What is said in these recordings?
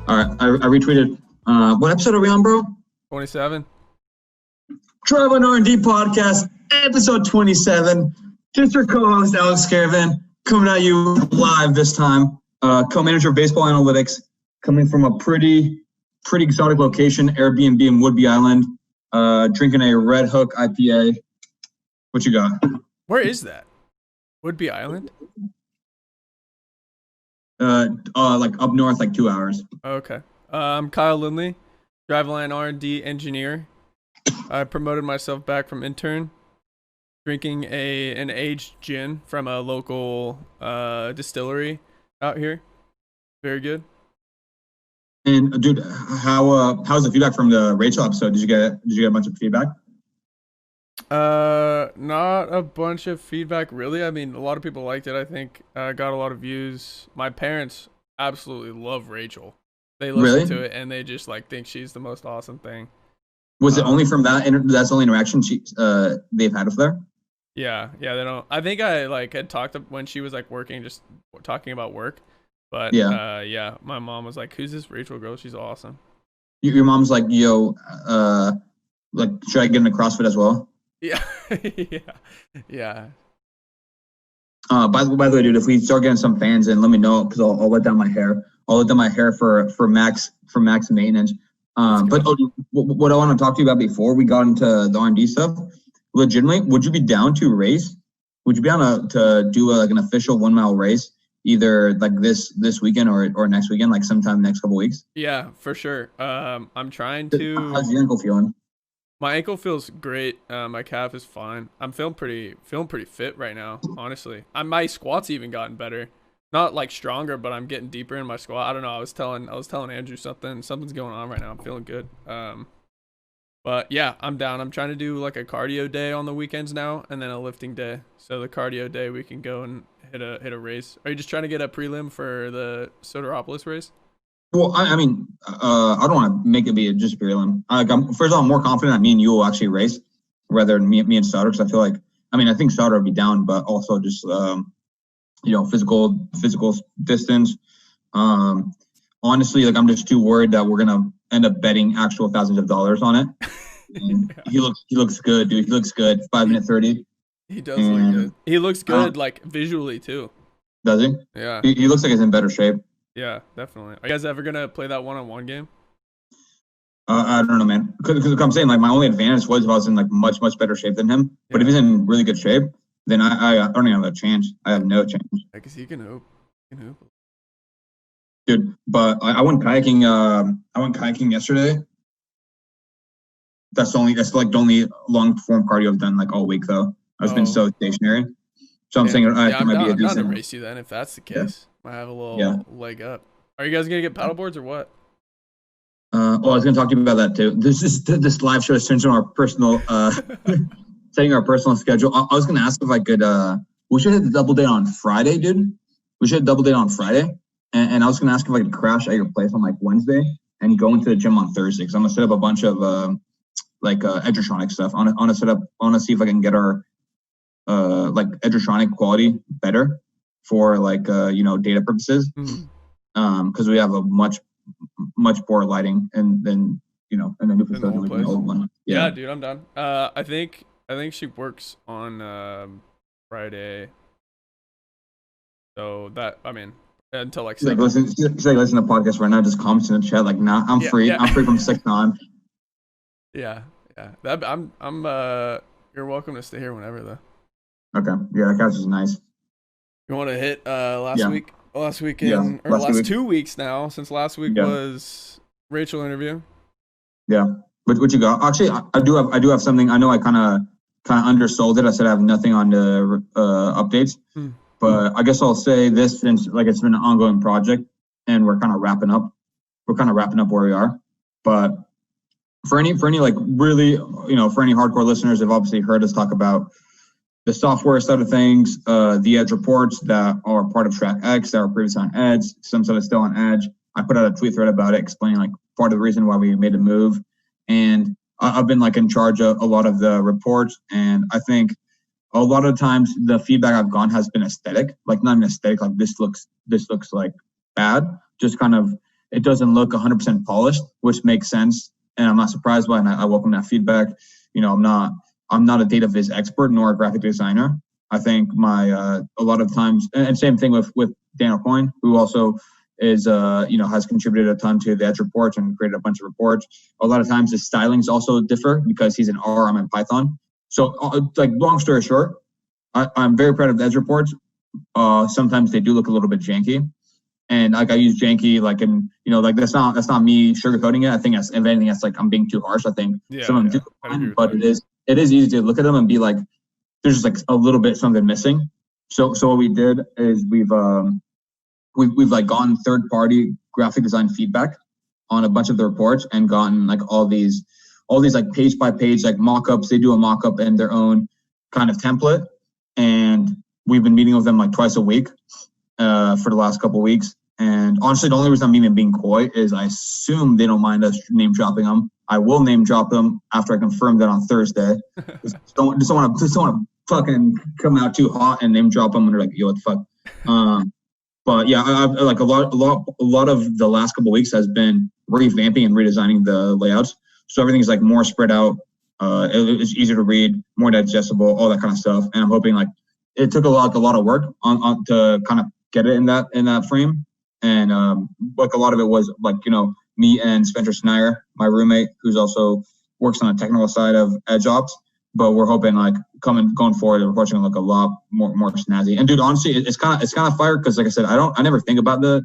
All right, I retweeted. What episode are we on, bro? 27. Driveline R&D Podcast, episode 27. Just your co-host, Alex Caravan, coming at you live this time. Co-manager of baseball analytics, coming from a pretty exotic location, Airbnb in Woodby Island, drinking a Red Hook IPA. What you got? Where is that? Woodby Island? Like up north, like 2 hours. Okay. I'm Kyle Lindley, Driveline R&D engineer. I promoted myself back from intern, drinking an aged gin from a local distillery out here. Very good. And dude, how's the feedback from the Rachel episode? Did you get a bunch of feedback? Not a bunch of feedback really. I mean, a lot of people liked it. I think got a lot of views. My parents absolutely love Rachel. They listen to it and they just like think she's the most awesome thing. Was it only from that? That's the only interaction they've had with her. Yeah. They don't. I think I like had talked when she was like working, just talking about work. But yeah, my mom was like, "Who's this Rachel girl? She's awesome." Your mom's like, "Yo, like, should I get into CrossFit as well?" Yeah, yeah. By the way, dude, if we start getting some fans in, let me know because I'll let down my hair. I'll let down my hair for max maintenance. But what I want to talk to you about before we got into the R&D stuff, legitimately, would you be down to race? Would you be down to do like an official 1 mile race, either like this weekend or next weekend, like sometime next couple weeks? Yeah, for sure. I'm trying to. How's your ankle feeling? My ankle feels great. My calf is fine. I'm feeling pretty fit right now, honestly. My squat's even gotten better. Not like stronger, but I'm getting deeper in my squat. I don't know. I was telling Andrew something's going on right now. I'm feeling good. But yeah, I'm down. I'm trying to do like a cardio day on the weekends now, and then a lifting day. So the cardio day we can go and hit a race. Are you just trying to get a prelim for the Soteropolis race? Well, I mean, I don't want to make it be just prelim. First of all, I'm more confident that me and you will actually race rather than me and Sauter, because I feel like, I think Sauter will be down, but also just physical distance. Honestly, like I'm just too worried that we're gonna end up betting actual thousands of dollars on it. And he looks good, dude. He looks good. 5 minute 30. He does look good. He looks good, like visually too. Does he? Yeah. He looks like he's in better shape. Yeah, definitely. Are you guys ever gonna play that 1-on-1 game? I don't know, man. Because I'm saying, like, my only advantage was if I was in like much better shape than him. But if he's in really good shape, then I don't even have a chance. I have no chance. I guess he can hoop. Dude, but I went kayaking. I went kayaking yesterday. That's like the only long form cardio I've done like all week though. I've been so stationary. So I'm saying I might be a decent. I'm down to race you then if that's the case. Might have a little leg up. Are you guys gonna get paddle boards or what? I was gonna talk to you about that too. This live show is on our personal setting our personal schedule. I was gonna ask if I could. We should hit the double date on Friday, dude. We should double date on Friday, and I was gonna ask if I could crash at your place on like Wednesday and go into the gym on Thursday because I'm gonna set up a bunch of Edgertronic stuff. I want to see if I can get our like Edgertronic quality better for like data purposes. Because we have a much poor lighting and then and the new facility like the old one. Yeah, dude, I'm done. I think she works on Friday. So that until like she's like listen to the podcast right now, just comments in the chat like, nah, I'm free. Yeah. I'm free from 6 on. Yeah. I'm you're welcome to stay here whenever though. Okay. Yeah, that couch is nice. You want to hit last weekend or last 2 weeks now, since last week was Rachel interview. Yeah. What you got? Actually, I do have something. I know I kind of undersold it. I said I have nothing on the updates. But I guess I'll say this since like it's been an ongoing project and we're kind of wrapping up. We're kind of wrapping up where we are. But for any like really, for any hardcore listeners, they've obviously heard us talk about the software side of things, the Edge reports that are part of Track X that are previously on Edge, some sort of still on Edge. I put out a tweet thread about it, explaining like part of the reason why we made a move. And I've been like in charge of a lot of the reports, and I think a lot of times the feedback I've gotten has been aesthetic, like not an aesthetic, like this looks like bad, just kind of it doesn't look 100% polished, which makes sense. And I'm not surprised by it. And I welcome that feedback. I'm not a data viz expert nor a graphic designer. I think a lot of times, and same thing with Dan O'Coin, who also is, has contributed a ton to the Edge reports and created a bunch of reports. A lot of times his stylings also differ because he's in R, I'm in Python. So long story short, I'm very proud of the Edge reports. Sometimes they do look a little bit janky. And I use janky that's not me sugarcoating it. I think if anything, that's I'm being too harsh. I think some of them do, but it is easy to look at them and be like, there's just a little bit something missing. So what we did is we've gone third party graphic design feedback on a bunch of the reports and gotten all these page by page mock-ups. They do a mock-up in their own kind of template, and we've been meeting with them twice a week for the last couple of weeks. And honestly, the only reason I'm even being coy is I assume they don't mind us name dropping them. I will name drop them after I confirm that on Thursday. just don't want to fucking come out too hot and name drop them and they're like, yo, what the fuck? But yeah, I've a lot of the last couple of weeks has been revamping and redesigning the layouts. So everything's more spread out. It's easier to read, more digestible, all that kind of stuff. And I'm hoping it took a lot of work on to kind of get it in that frame. And a lot of it was me and Spencer Snyder, my roommate, who's also works on the technical side of Edge Ops. But we're hoping going forward, we're watching a lot more snazzy. And dude, honestly, it's kind of fire because like I said, I never think about the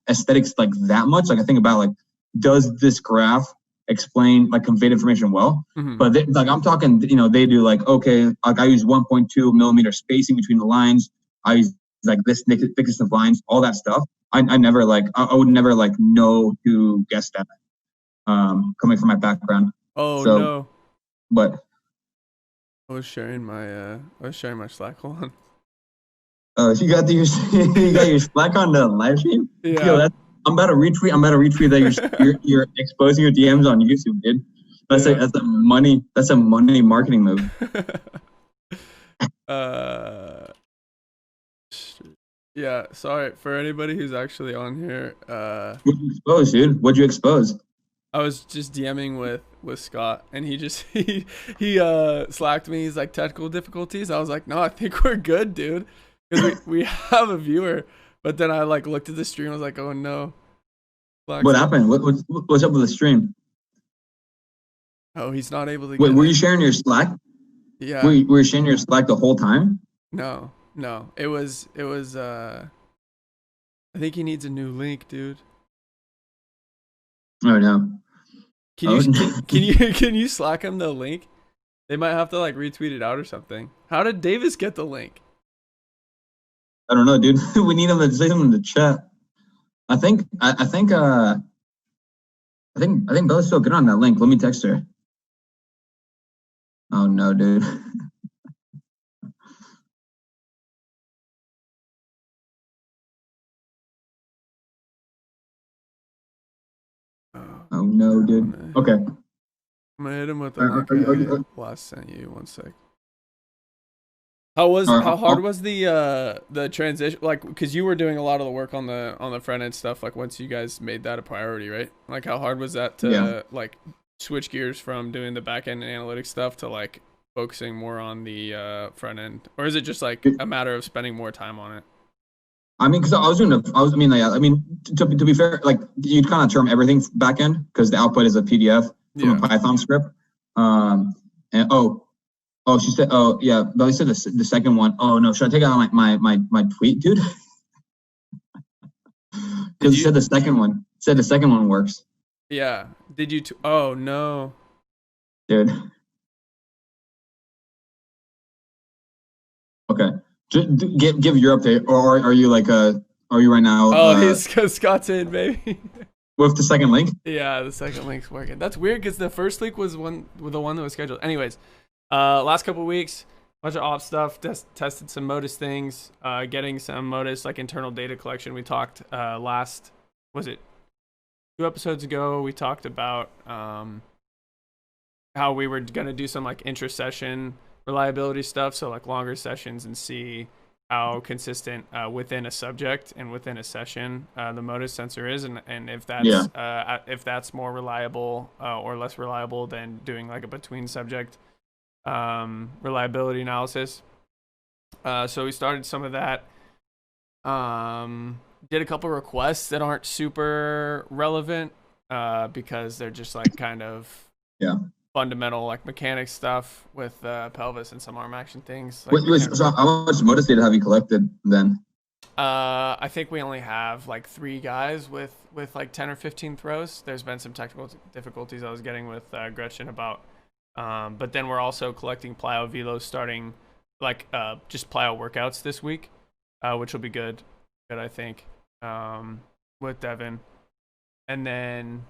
aesthetics that much. I think about does this graph explain convey information well? Mm-hmm. But I'm talking, they do okay, I use 1.2 millimeter spacing between the lines. I use this thickness of lines, all that stuff. I never I would never know to guess that coming from my background. Oh so, no! But I was sharing my Slack. Hold on. Oh, so you got your Slack on the live stream? Yeah. Yo, I'm about to retweet that you're exposing your DMs on YouTube, dude. That's a money marketing move. Yeah, sorry for anybody who's actually on here. What'd you expose, dude? What'd you expose? I was just DMing with Scott, and he slacked me. He's like, technical difficulties. I was like, no, I think we're good, dude, because we have a viewer. But then I looked at the stream. I was like, oh no. What happened? What's up with the stream? Oh, he's not able to. Wait, were you sharing your Slack? Yeah. Were you sharing your Slack the whole time? No. It was. I think he needs a new link, dude. Oh no. Can you Slack him the link? They might have to retweet it out or something. How did Davis get the link? I don't know, dude. We need him to say something in the chat. I think Bella's still good on that link. Let me text her. Oh no, dude. Oh no, dude. Okay. I'm gonna hit him with the link I last sent you. 1 sec. How hard was the transition? Because you were doing a lot of the work on the front end stuff. Once you guys made that a priority, right? How hard was that to switch gears from doing the back end analytics stuff to focusing more on the front end, or is it just a matter of spending more time on it? I mean, because to be fair, you'd kind of term everything back end because the output is a PDF from a Python script. She said, oh yeah, Belly said the second one. Oh no, should I take out my tweet, dude? Because you said the second one. Said the second one works. Yeah. Did you? Oh no, dude. Okay. Give your update, or are you are you right now? Oh, he's Scott's in, baby. With the second link? Yeah, the second link's working. That's weird because the first link was the one that was scheduled. Anyways, last couple of weeks, bunch of ops stuff. Tested some Modus things. Getting some Modus internal data collection. We talked was it 2 episodes ago? We talked about how we were gonna do some intra-session reliability stuff, so longer sessions and see how consistent within a subject and within a session the MODIS sensor is, and if that's more reliable or less reliable than doing like a between subject reliability analysis. So we started some of that. Did a couple requests that aren't super relevant because they're just like kind of fundamental like mechanics stuff with pelvis and some arm action things. Like so how much MODIS data have you collected then? I think we only have like 3 guys with like 10 or 15 throws. There's been some technical difficulties I was getting with Gretchen about. But then we're also collecting plyo velos starting like just plyo workouts this week, which will be good I think, with Devin. And then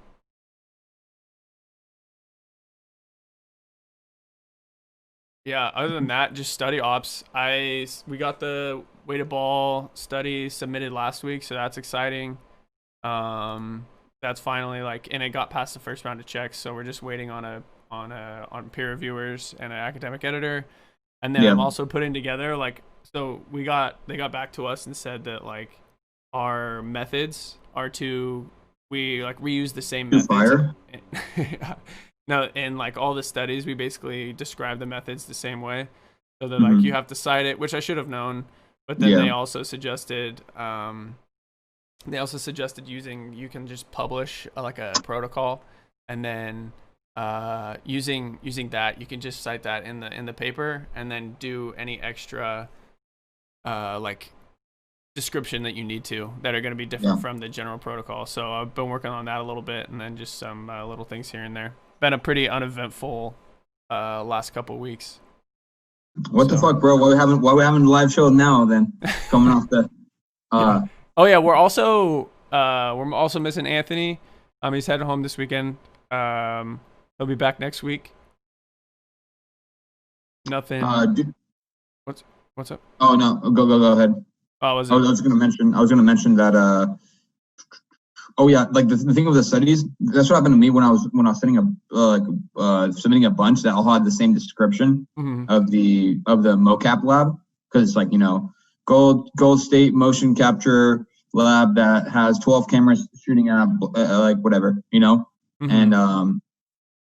other than that, just study ops. We got the weighted ball study submitted last week, so that's exciting. That's finally like, and it got past the first round of checks, so we're just waiting on peer reviewers and an academic editor. And then I'm also putting together like, so they got back to us and said that like our methods are we like reuse the same methods. Fire? No, in like all the studies, we basically describe the methods the same way. So they're like, you have to cite it, which I should have known. But then they also suggested, you can just publish like a protocol, and then using that, you can just cite that in the paper, and then do any extra like description that you need to that are going to be different from the general protocol. So I've been working on that a little bit, and then just some little things here and there. Been a pretty uneventful last couple of weeks. What the fuck, bro? Why we having a live show now then? Coming off the we're also missing Anthony. He's headed home this weekend. He'll be back next week. Nothing. What's up? Oh no, go ahead. I was gonna mention that like the thing with the studies, that's what happened to me when I was submitting a bunch that all had the same description of the mocap lab, because it's like, Gold State motion capture lab that has 12 cameras shooting at like whatever, and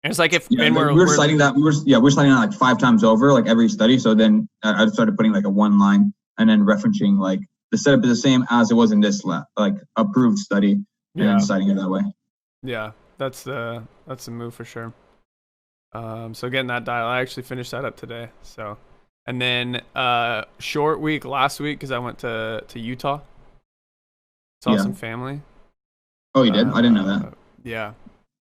it's like we're citing that like 5 times over, like every study. So then I started putting like a one line and then referencing like the setup is the same as it was in this lab, like approved study. And citing it that way. Yeah, that's the move for sure. So getting that dial, I actually finished that up today. So, and then short week last week because I went to Utah. Saw some family. Oh, you did? I didn't know that. Yeah.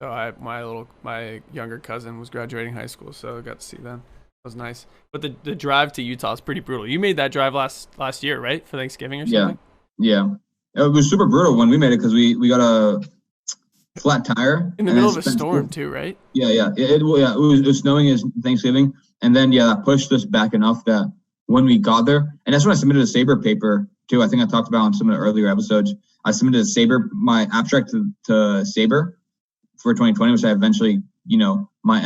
So my younger cousin was graduating high school, so I got to see them. It was nice. But the drive to Utah is pretty brutal. You made that drive last year, right? For Thanksgiving or something? Yeah. It was super brutal when we made it because we got a flat tire in the middle of a storm too, right? Yeah. It was snowing as Thanksgiving, and then that pushed us back enough that when we got there, and that's when I submitted a Saber paper too. I think I talked about on some of the earlier episodes. I submitted my abstract to Saber for 2020, which I eventually, my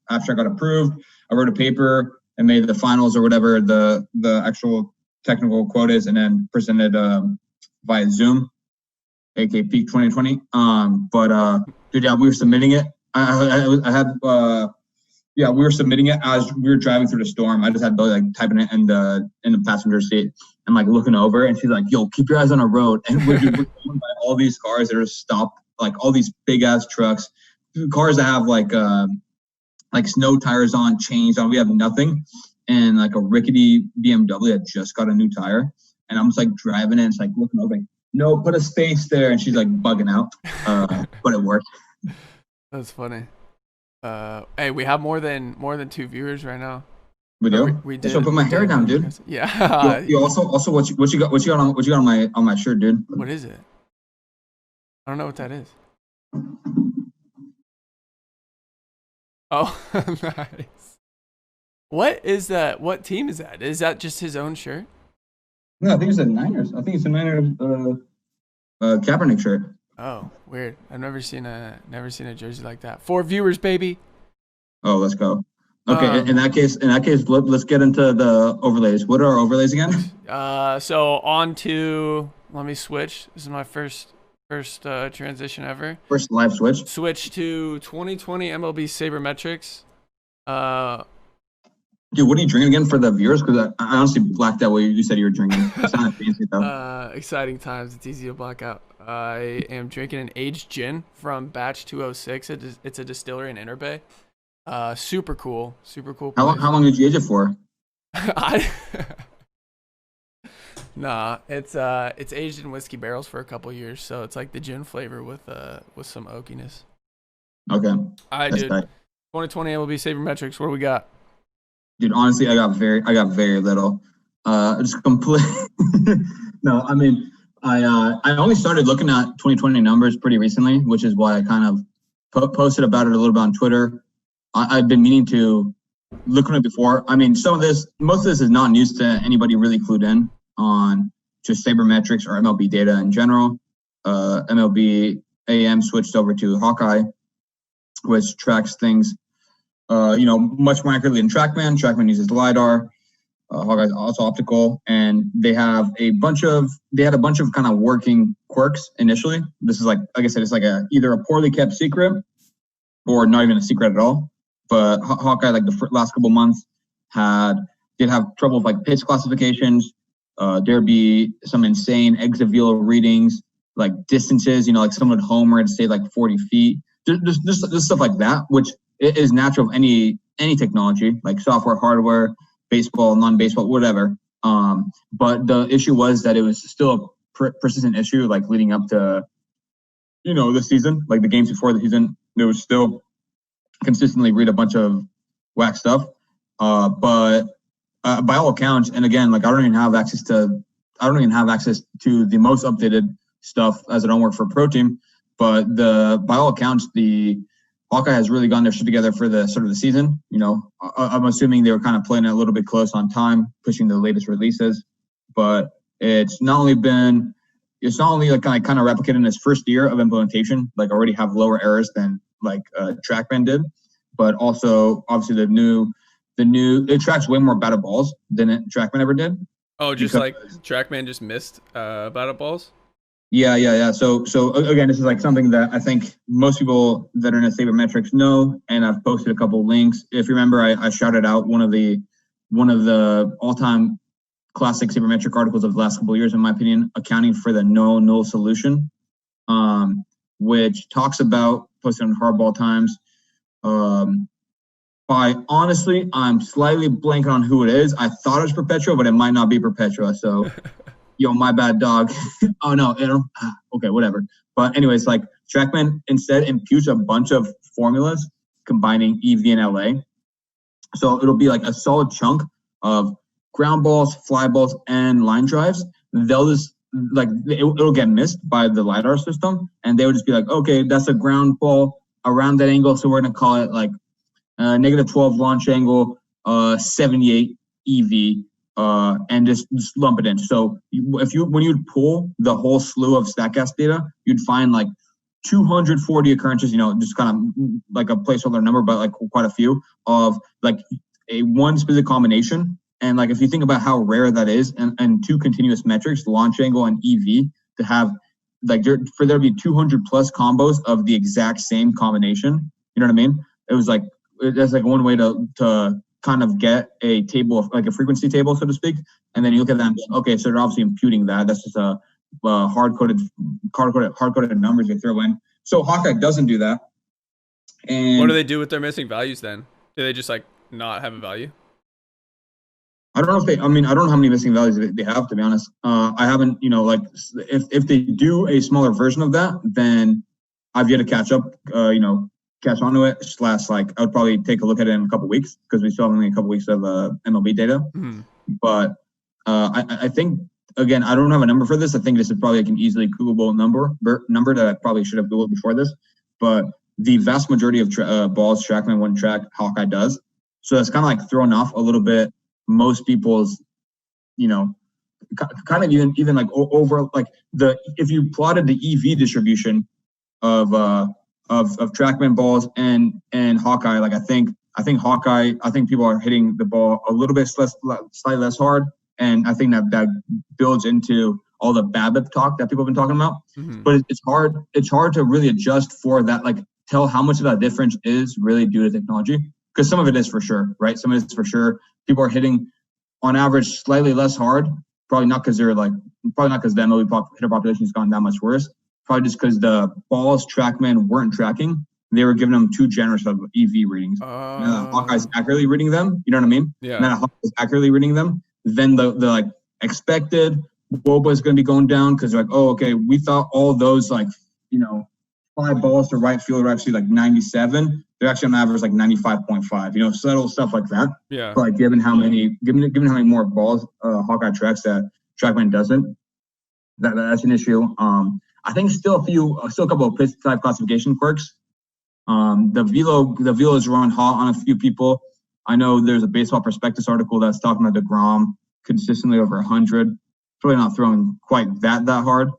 abstract got approved. I wrote a paper and made the finals or whatever the actual technical quote is, and then presented via Zoom, aka Peak 2020. Dude, we were submitting it. We were submitting it as we were driving through the storm. I just had Billy like typing it in the passenger seat and like looking over, and she's like, "Yo, keep your eyes on the road." And we're going by all these cars that are stopped, like all these big ass trucks, cars that have like snow tires on, chains on. We have nothing, and like a rickety BMW that just got a new tire. And I'm just like driving it, and it's like looking over, like, no, put a space there. And she's like bugging out, but it worked. That's funny. Hey, we have more than 2 viewers right now. We do. We did. So put my hair down, dude. Yeah. You also what you got on my shirt, dude? What is it? I don't know what that is. Oh, nice. What is that? What team is that? Is that just his own shirt? No, I think it's the Niners. I think it's the Niners Kaepernick shirt. Oh, weird. I've never seen a jersey like that. 4 viewers, baby. Oh, let's go. Okay, in that case, let's get into the overlays. What are our overlays again? So on to, let me switch. This is my first transition ever. First live switch. Switch to 2020 MLB Sabermetrics. Dude, what are you drinking again for the viewers? Because I honestly blacked out what you said you were drinking. It's not fancy though. Exciting times. It's easy to black out. I am drinking an aged gin from Batch 206. It's a distillery in Inner Bay. Super cool. How long did you age it for? Nah, it's aged in whiskey barrels for a couple years, so it's like the gin flavor with some oakiness. Okay. All right, dude. Tight. 2020 MLB Sabermetrics. What do we got? Dude, honestly, I got very little. Just complete. No, I mean, I only started looking at 2020 numbers pretty recently, which is why I kind of posted about it a little bit on Twitter. I've been meaning to look at it before. I mean, most of this is not news to anybody really clued in on just sabermetrics or MLB data in general. MLB AM switched over to Hawkeye, which tracks things, much more accurately than TrackMan. TrackMan uses LiDAR. Hawkeye's also optical, and they had a bunch of kind of working quirks initially. This is like I said, it's like either a poorly kept secret or not even a secret at all. But Hawkeye, like the last couple months, did have trouble with like pitch classifications. There'd be some insane exit velo readings, like distances. Like someone would homer and say like 40 feet. Just stuff like that, which is natural of any technology, like software, hardware, baseball, non-baseball, whatever. But the issue was that it was still a persistent issue, like leading up to, the season, like the games before the season, there was still consistently read a bunch of whack stuff. But by all accounts, and again, like I don't even have access to the most updated stuff as I don't work for a pro team. But by all accounts, the Hawkeye has really gotten their shit together for the start of the season. I'm assuming they were kind of playing it a little bit close on time, pushing the latest releases. But it's not only like kind of replicated in its first year of implementation, like already have lower errors than like TrackMan did, but also obviously the new it tracks way more batted balls than TrackMan ever did. Oh, just like TrackMan just missed batted balls. Yeah. So again, this is like something that I think most people that are in sabermetrics know, and I've posted a couple links. If you remember, I shouted out one of the all-time classic sabermetric articles of the last couple of years, in my opinion, accounting for the no null solution, which talks about posted on Hardball Times. Honestly, I'm slightly blanking on who it is. I thought it was Perpetua, but it might not be Perpetua. So. Yo, my bad, dog. Oh, no. Okay, whatever. But anyways, like TrackMan instead imputes a bunch of formulas combining EV and LA. So it'll be like a solid chunk of ground balls, fly balls, and line drives. They'll just like it'll get missed by the LiDAR system, and they would just be like, okay, that's a ground ball around that angle, so we're gonna call it like -12 launch angle, 78 EV. And just lump it in. So when you'd pull the whole slew of StatCast data, you'd find like 240 occurrences, just kind of like a placeholder number, but like quite a few of like one specific combination. And like, if you think about how rare that is and two continuous metrics, launch angle and EV, to have like for there to be 200 plus combos of the exact same combination, you know what I mean? It was like, that's like one way to kind of get a table of like a frequency table, so to speak, and then you look at that and go, okay, so they're obviously imputing that. That's just a hard-coded numbers they throw in. So Hawkeye doesn't do that. And what do they do with their missing values then? Do they just like not have a value? I don't know how many missing values they have, to be honest. I haven't, like if they do a smaller version of that, then I've yet to catch up, catch onto it. Like I would probably take a look at it in a couple of weeks, because we still have only a couple of weeks of MLB data. Mm-hmm. But I think, again, I don't have a number for this. I think this is probably like an easily Googleable number that I probably should have Googled before this. But the vast majority of balls TrackMan wouldn't track, Hawkeye does. So that's kind of like thrown off a little bit most people's, kind of even like over like if you plotted the EV distribution of TrackMan balls and Hawkeye, like I think I think Hawkeye, I think people are hitting the ball a little bit slightly less hard. And I think that builds into all the BABIP talk that people have been talking about. Mm-hmm. But it's hard to really adjust for that, like tell how much of that difference is really due to technology. Because some of it is for sure, right? Some of it is for sure. People are hitting on average slightly less hard. Probably not because the MLB hitter population has gone that much worse. Probably just because the balls TrackMan weren't tracking. They were giving them too generous of EV readings. Hawkeye's accurately reading them. You know what I mean? Yeah. Now Hawkeye's accurately reading them. Then the like expected WOBA is going to be going down because like, oh, okay, we thought all those like, 5 balls to right field are actually like 97. They're actually on average like 95.5. Subtle stuff like that. Yeah. But like given how many more balls Hawkeye tracks that TrackMan doesn't, that's an issue. I think still a couple of pitch type classification quirks. The velo is run hot on a few people. I know there's a Baseball Prospectus article that's talking about DeGrom consistently over 100. Probably not throwing quite that hard,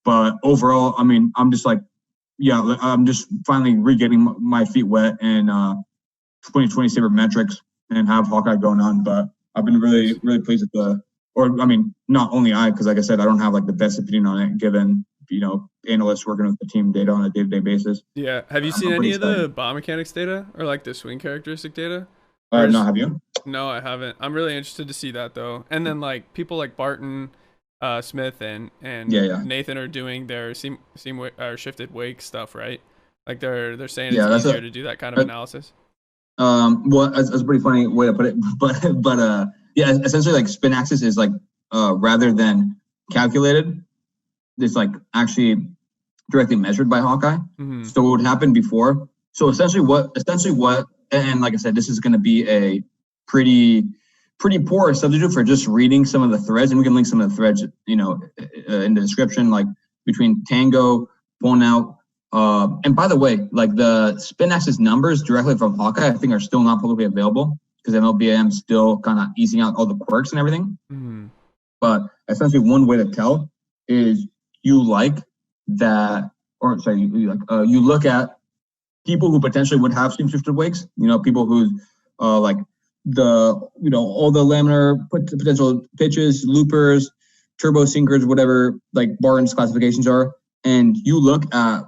but overall, I mean, I'm just like, yeah, I'm just finally re-getting my feet wet in 2020 Sabermetrics and have Hawkeye going on. But I've been really, really pleased with not only because like I said, I don't have like the best opinion on it given, analysts working with the team data on a day-to-day basis. Yeah. Have you seen any of the ball mechanics data or like the swing characteristic data? No, have you? No, I haven't. I'm really interested to see that though. And then like people like Barton, Smith and Nathan are doing their seam or shifted wake stuff, right? Like they're saying it's easier to do that kind of analysis. Well, that's a pretty funny way to put it, but essentially like spin axis is like rather than calculated, it's like actually directly measured by Hawkeye. Mm-hmm. So what would happen before? So essentially what, and like I said, this is going to be a pretty poor substitute for just reading some of the threads, and we can link some of the threads, in the description, like between Tango, Phone Out, and by the way, like the spin axis numbers directly from Hawkeye, I think are still not publicly available because MLBM is still kind of easing out all the quirks and everything. Mm-hmm. But essentially, one way to tell is you look at people who potentially would have seam shifted wakes, people who like all the laminar potential pitches, loopers, turbo sinkers, whatever like Barton's classifications are, and you look at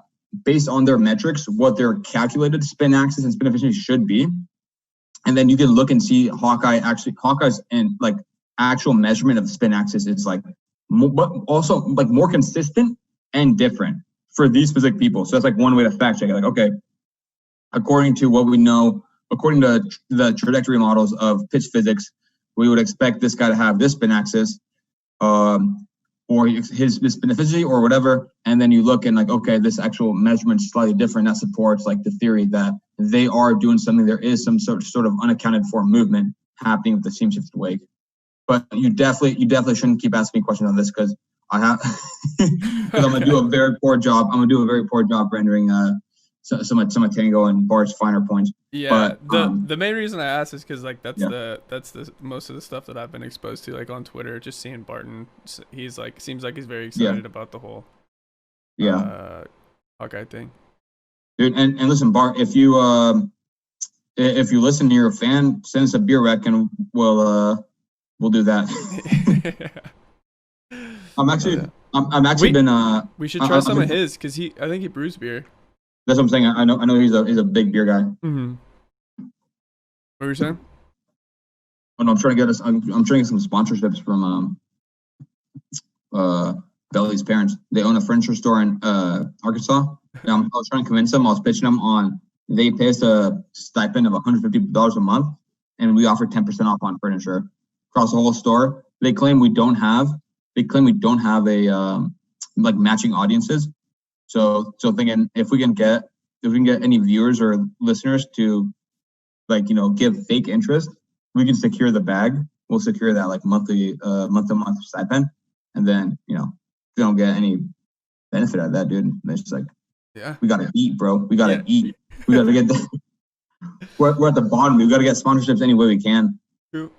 based on their metrics what their calculated spin axis and spin efficiency should be, and then you can look and see Hawkeye's and like actual measurement of the spin axis is like, but also like more consistent and different for these specific people. So that's like one way to fact check it. Like, okay, according to what we know, according to the trajectory models of pitch physics, we would expect this guy to have this spin axis, or his spin efficiency or whatever. And then you look and like, okay, this actual measurement is slightly different. That supports like the theory that they are doing something. There is some sort of unaccounted for movement happening with the seam shifted wake. But you definitely shouldn't keep asking me questions on this because I'm gonna do a very poor job. Rendering some of Tango and Bart's finer points. Yeah, but the main reason I asked is because like that's the most of the stuff that I've been exposed to, like on Twitter, just seeing Barton. He's like seems like he's very excited about the whole Hawkeye thing. Dude, and listen, Bart, if you listen, you're a fan, send us a beer rec and we'll do that. I'm actually we should try some of his because I think he brews beer. That's what I'm saying. I know he's a big beer guy. Mm-hmm. What were you saying? Oh no, I'm trying to get some sponsorships from Belly's parents. They own a furniture store in Arkansas. I was trying to convince them. I was pitching them on. They pay us a stipend of $150 a month, and we offer 10% off on furniture across the whole store. They claim we don't have a like matching audiences. So thinking if we can get any viewers or listeners to like give fake interest, we can secure the bag. We'll secure that like monthly month-to-month stipend, and then we don't get any benefit out of that, dude. It's just like we gotta eat, bro. We gotta eat. We gotta get we're at the bottom. We gotta get sponsorships any way we can. True.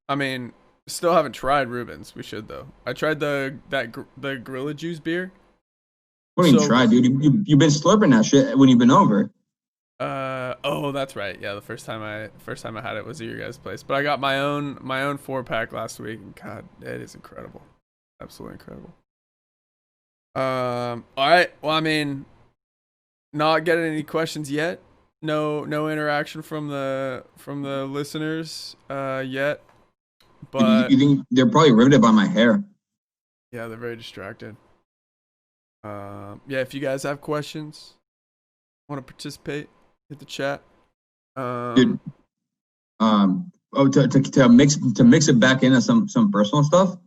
I mean, still haven't tried Rubens. We should though. I tried the Gorilla Juice beer. What do you mean try, dude? You've been slurping that shit when you've been over. Oh, that's right. Yeah, the first time I had it was at your guys' place. But I got my own 4-pack last week, and God, it is incredible. Absolutely incredible. All right. Well, I mean, not getting any questions yet. No interaction from the listeners yet. But You think they're probably riveted by my hair? yeah, they're very distracted. Yeah, if you guys have questions, want to participate, hit the chat. Dude, to mix it back into some personal stuff.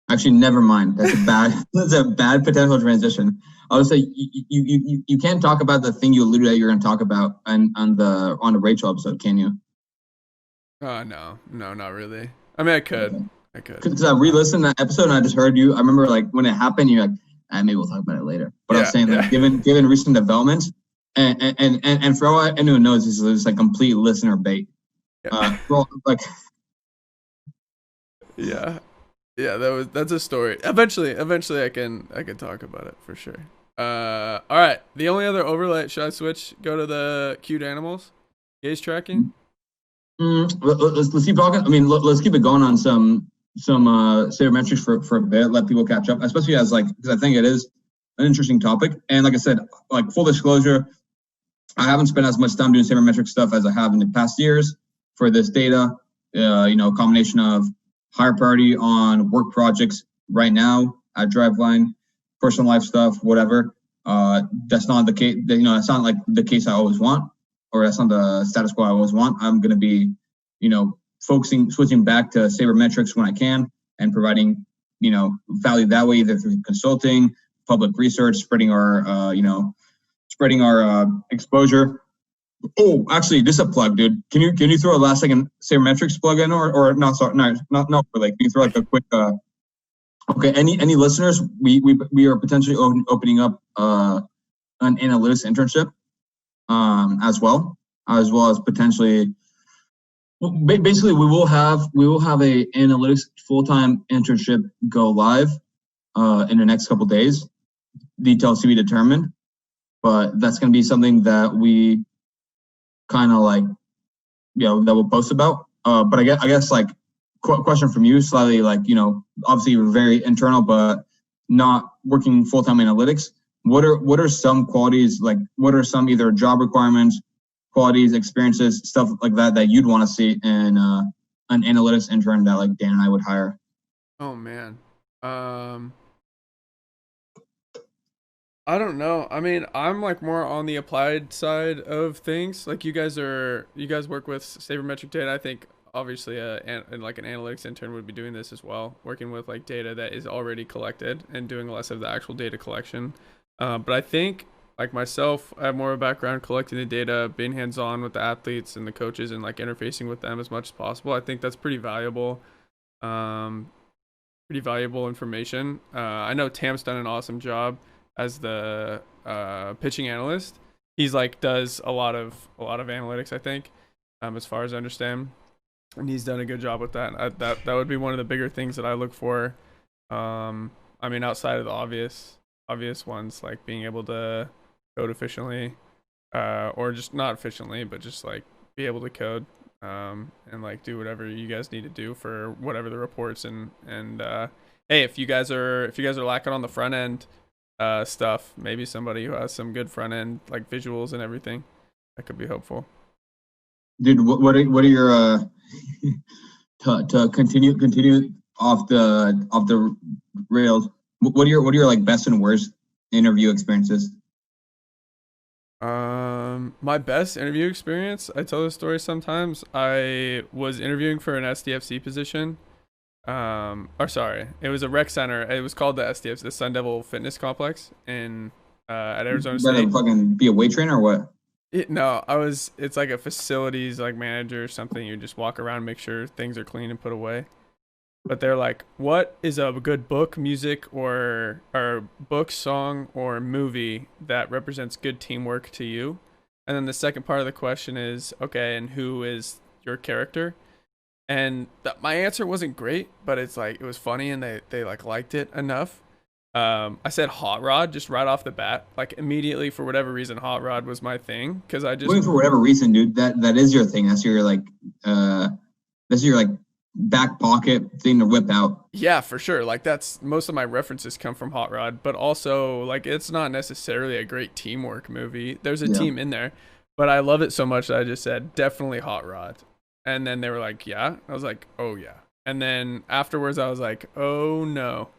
Actually, never mind. That's a bad potential transition. I would say you can't talk about the thing you alluded that you're going to talk about on the Rachel episode, can you? No, not really. I mean, I could. Okay. I could. Because I re-listened to that episode and I just heard you. I remember like when it happened, you're like, maybe we'll talk about it later. But I was saying like given recent developments, and for all anyone knows, this is like complete listener bait. Like, yeah, that's a story. Eventually I can talk about it for sure. All right. The only other overlay, should I switch? Go to the cute animals, gaze tracking. Let's keep talking. I mean, let's keep it going on some sabermetrics for a bit. Let people catch up, especially as because I think it is an interesting topic. And like I said, like full disclosure, I haven't spent as much time doing sabermetric stuff as I have in the past years for this data. A combination of higher priority on work projects right now at Driveline, personal life stuff, whatever. That's not the case. That's not like the case I always want, or that's not the status quo I always want. I'm going to be, switching back to sabermetrics when I can and providing, value that way, either through consulting, public research, spreading our exposure. Oh, actually, this is a plug, dude. Can you throw a last second sabermetrics plug in or not? Sorry, not really. Can you throw like a quick? Okay, any listeners? We are potentially opening up an analytics internship, as well as potentially. Well, basically, we will have a analytics full-time internship go live in the next couple days. Details to be determined, but that's going to be something that we kind of that we'll post about. But I guess question from you, slightly obviously you're very internal, but not working full-time analytics. What are some qualities, what are some either job requirements, qualities, experiences, stuff like that you'd want to see in an analytics intern that Dan and I would hire? Oh man. I don't know. I mean, I'm more on the applied side of things. You guys work with sabermetric data. I think obviously an analytics intern would be doing this as well, working with data that is already collected and doing less of the actual data collection. But I think myself, I have more of a background collecting the data, being hands-on with the athletes and the coaches and interfacing with them as much as possible. I think that's pretty valuable information. I know Tam's done an awesome job as the pitching analyst. He's does a lot of analytics, I think, as far as I understand, and he's done a good job with that. That would be one of the bigger things that I look for. I mean, outside of the obvious ones, being able to code efficiently, or just not efficiently, but just be able to code, and do whatever you guys need to do for whatever the reports and hey, if you guys are lacking on the front end stuff, maybe somebody who has some good front end visuals and everything, that could be helpful. Dude, what are your to continue off the rails? What are your best and worst interview experiences? My best interview experience, I tell this story sometimes. I was interviewing for an SDFC position. It was a rec center. It was called the SDFC, the Sun Devil Fitness Complex at Arizona State. Better fucking be a weight trainer or what? It's like a facilities manager or something. You just walk around, make sure things are clean and put away. But they're what is a good book, music, or book, song, or movie that represents good teamwork to you? And then the second part of the question is, okay, and who is your character? And my answer wasn't great, but it's it was funny and they liked it enough. I said hot rod just right off the bat, like immediately for whatever reason, hot rod was my thing because I just for whatever reason, dude. That is your thing. That's your like back pocket thing to whip out. Yeah, for sure. Like that's most of my references come from hot rod, but also like it's not necessarily a great teamwork movie. There's a team in there, but I love it so much that I just said definitely hot rod, and then they were like, yeah. I was like, oh yeah, and then afterwards I was like, oh no.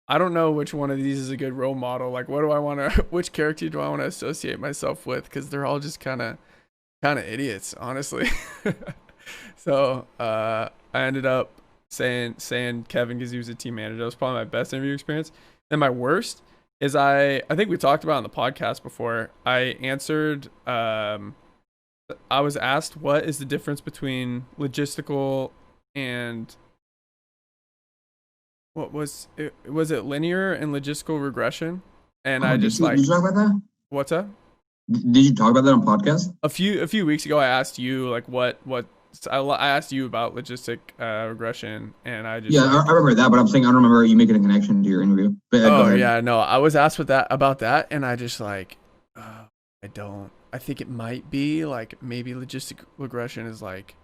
I don't know which one of these is a good role model. Like, what do I want to? Which character do I want to associate myself with? Because they're all just kind of idiots, honestly. So I ended up saying Kevin because he was a team manager. That was probably my best interview experience. Then my worst is I think we talked about on the podcast before. I answered. I was asked what is the difference between logistical and what was it? Was it linear and logistical regression? And I just did you talk about that? What's up? Did you talk about that on podcast? A few weeks ago, I asked you like what I asked you about logistic regression, and I just I remember that, but I'm saying I don't remember you making a connection to your interview. But, yeah, no, I was asked about that, and I just like I don't. I think it might be like maybe logistic regression is like.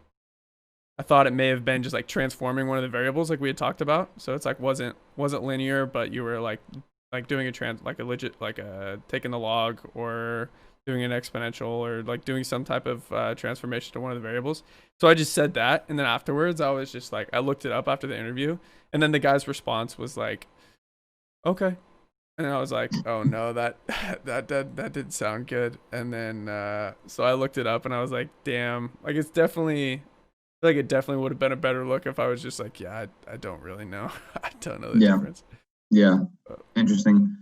I thought it may have been just like transforming one of the variables like we had talked about. So it's like wasn't linear, but you were like doing taking the log or doing an exponential or like doing some type of transformation to one of the variables. So I just said that, and then afterwards I was just like I looked it up after the interview, and then the guy's response was like, "Okay," and I was like, "Oh no, that didn't sound good." And then so I looked it up, and I was like, "Damn, like it's definitely." Like it definitely would have been a better look if I was just like, yeah, I don't really know. I don't know the difference. Yeah, interesting.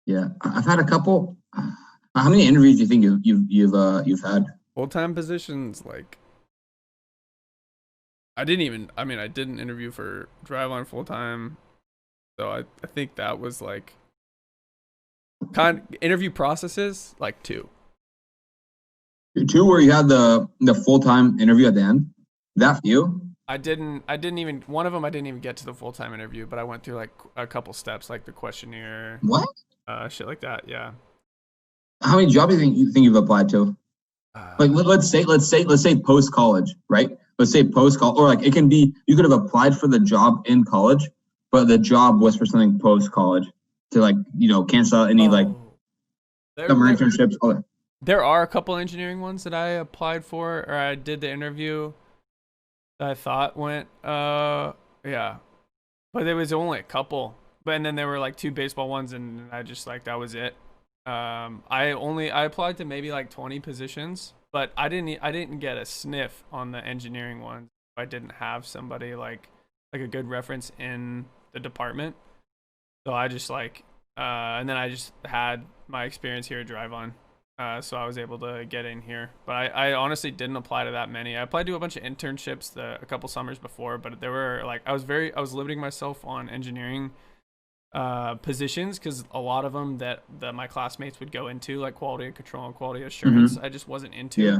Yeah, I've had a couple. How many interviews do you think you've had? Full-time positions, like I didn't interview for Driveline full-time, so I think that was like interview processes like 2. 2 where you had the full-time interview at the end. That few? I didn't even one of them I didn't even get to the full-time interview, but I went through like a couple steps like the questionnaire. What? Shit like that, yeah. How many jobs do you think you've applied to? Like let's say post college, right? Let's say post college, or like it can be you could have applied for the job in college, but the job was for something post college to like cancel out any summer internships. There are a couple engineering ones that I applied for or I did the interview that I thought went yeah, but there was only a couple. And then there were like 2 baseball ones, and I just like that was it. I applied to maybe like 20 positions, but I didn't get a sniff on the engineering one. I didn't have somebody like a good reference in the department. So I just and then I just had my experience here at Driveline. So I was able to get in here, but I honestly didn't apply to that many. I applied to a bunch of internships a couple summers before, but there were like I was limiting myself on engineering positions because a lot of them that my classmates would go into, like quality control and quality assurance, I just wasn't into. Yeah.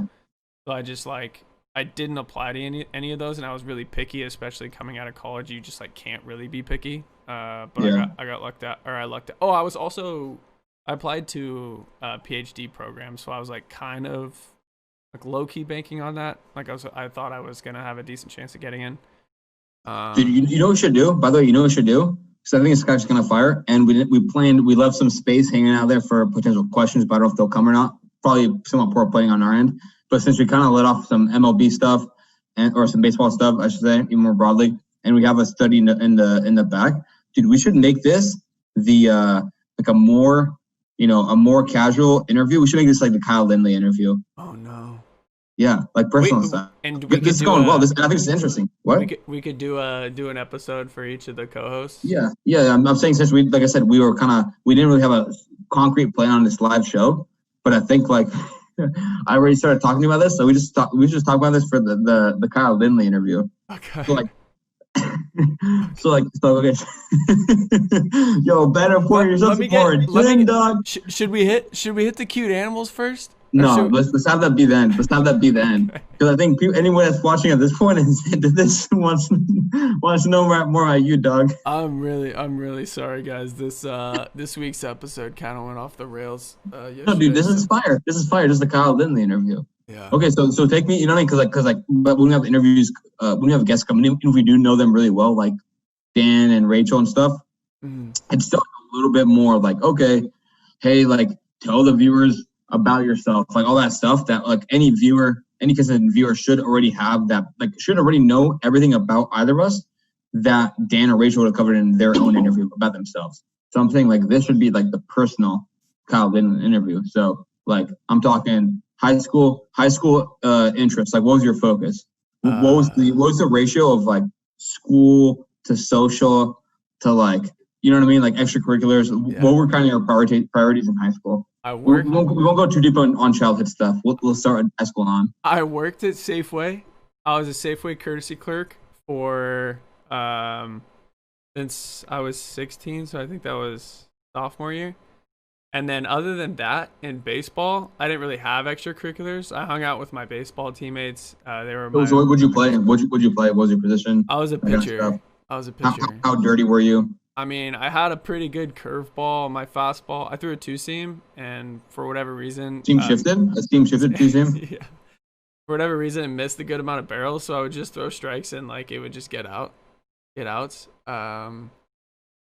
So I just I didn't apply to any of those, and I was really picky, especially coming out of college. You just can't really be picky. But yeah. I got lucked out, or I lucked out. Oh, I applied to a PhD program, so I was kind of low-key banking on that. I thought I was gonna have a decent chance of getting in. Dude, you know what we should do? By the way, you know what we should do? Because I think this guy's gonna fire, and we left some space hanging out there for potential questions, but I don't know if they'll come or not. Probably somewhat poor playing on our end. But since we kind of let off some MLB stuff or some baseball stuff, I should say, even more broadly, and we have a study in the back, dude, we should make this a more casual interview. We should make this like the Kyle Lindley interview. Oh no. Yeah, like personal stuff. And this is going well. I think it's interesting. What? We could do an episode for each of the co-hosts. Yeah. I'm saying since like I said, we didn't really have a concrete plan on this live show, but I think I already started talking about this, so we just talk about this for the Kyle Lindley interview. Okay. So okay. Yo, better pour yourself some porn. Should we hit the cute animals first? No, let's have that be the end. Let's have that be the end. Because I think anyone that's watching at this point and into this wants to know more about you, dog. I'm really sorry, guys. This week's episode kind of went off the rails. No, dude, this is fire. This is the Kyle Lindley interview. Yeah. Okay, so take me. You know what I mean? Because but when we have interviews, when we have guests coming in, if we do know them really well, like Dan and Rachel and stuff, it's still a little bit more like, okay, hey, like tell the viewers about yourself, like all that stuff that like any consistent viewer should already have, that like should already know everything about either of us that Dan or Rachel would have covered in their own interview about themselves. So I'm saying like this should be like the personal Kyle Lindley interview. So like I'm talking high school interests. Like what was your focus? What was the ratio of like school to social to like, you know what I mean? Like extracurriculars. Yeah. What were kind of your priorities in high school? We won't go too deep on childhood stuff. We'll start at high school on. I worked at Safeway. I was a Safeway courtesy clerk for since I was 16, so I think that was sophomore year. And then other than that, in baseball, I didn't really have extracurriculars. I hung out with my baseball teammates. They were. So what would you play? What'd you play? What was your position? I was a pitcher. How dirty were you? I mean, I had a pretty good curveball. My fastball, I threw a two-seam, and for whatever reason... Team shifted two-seam? Yeah. For whatever reason, it missed a good amount of barrels, so I would just throw strikes and, like, it would just get outs. That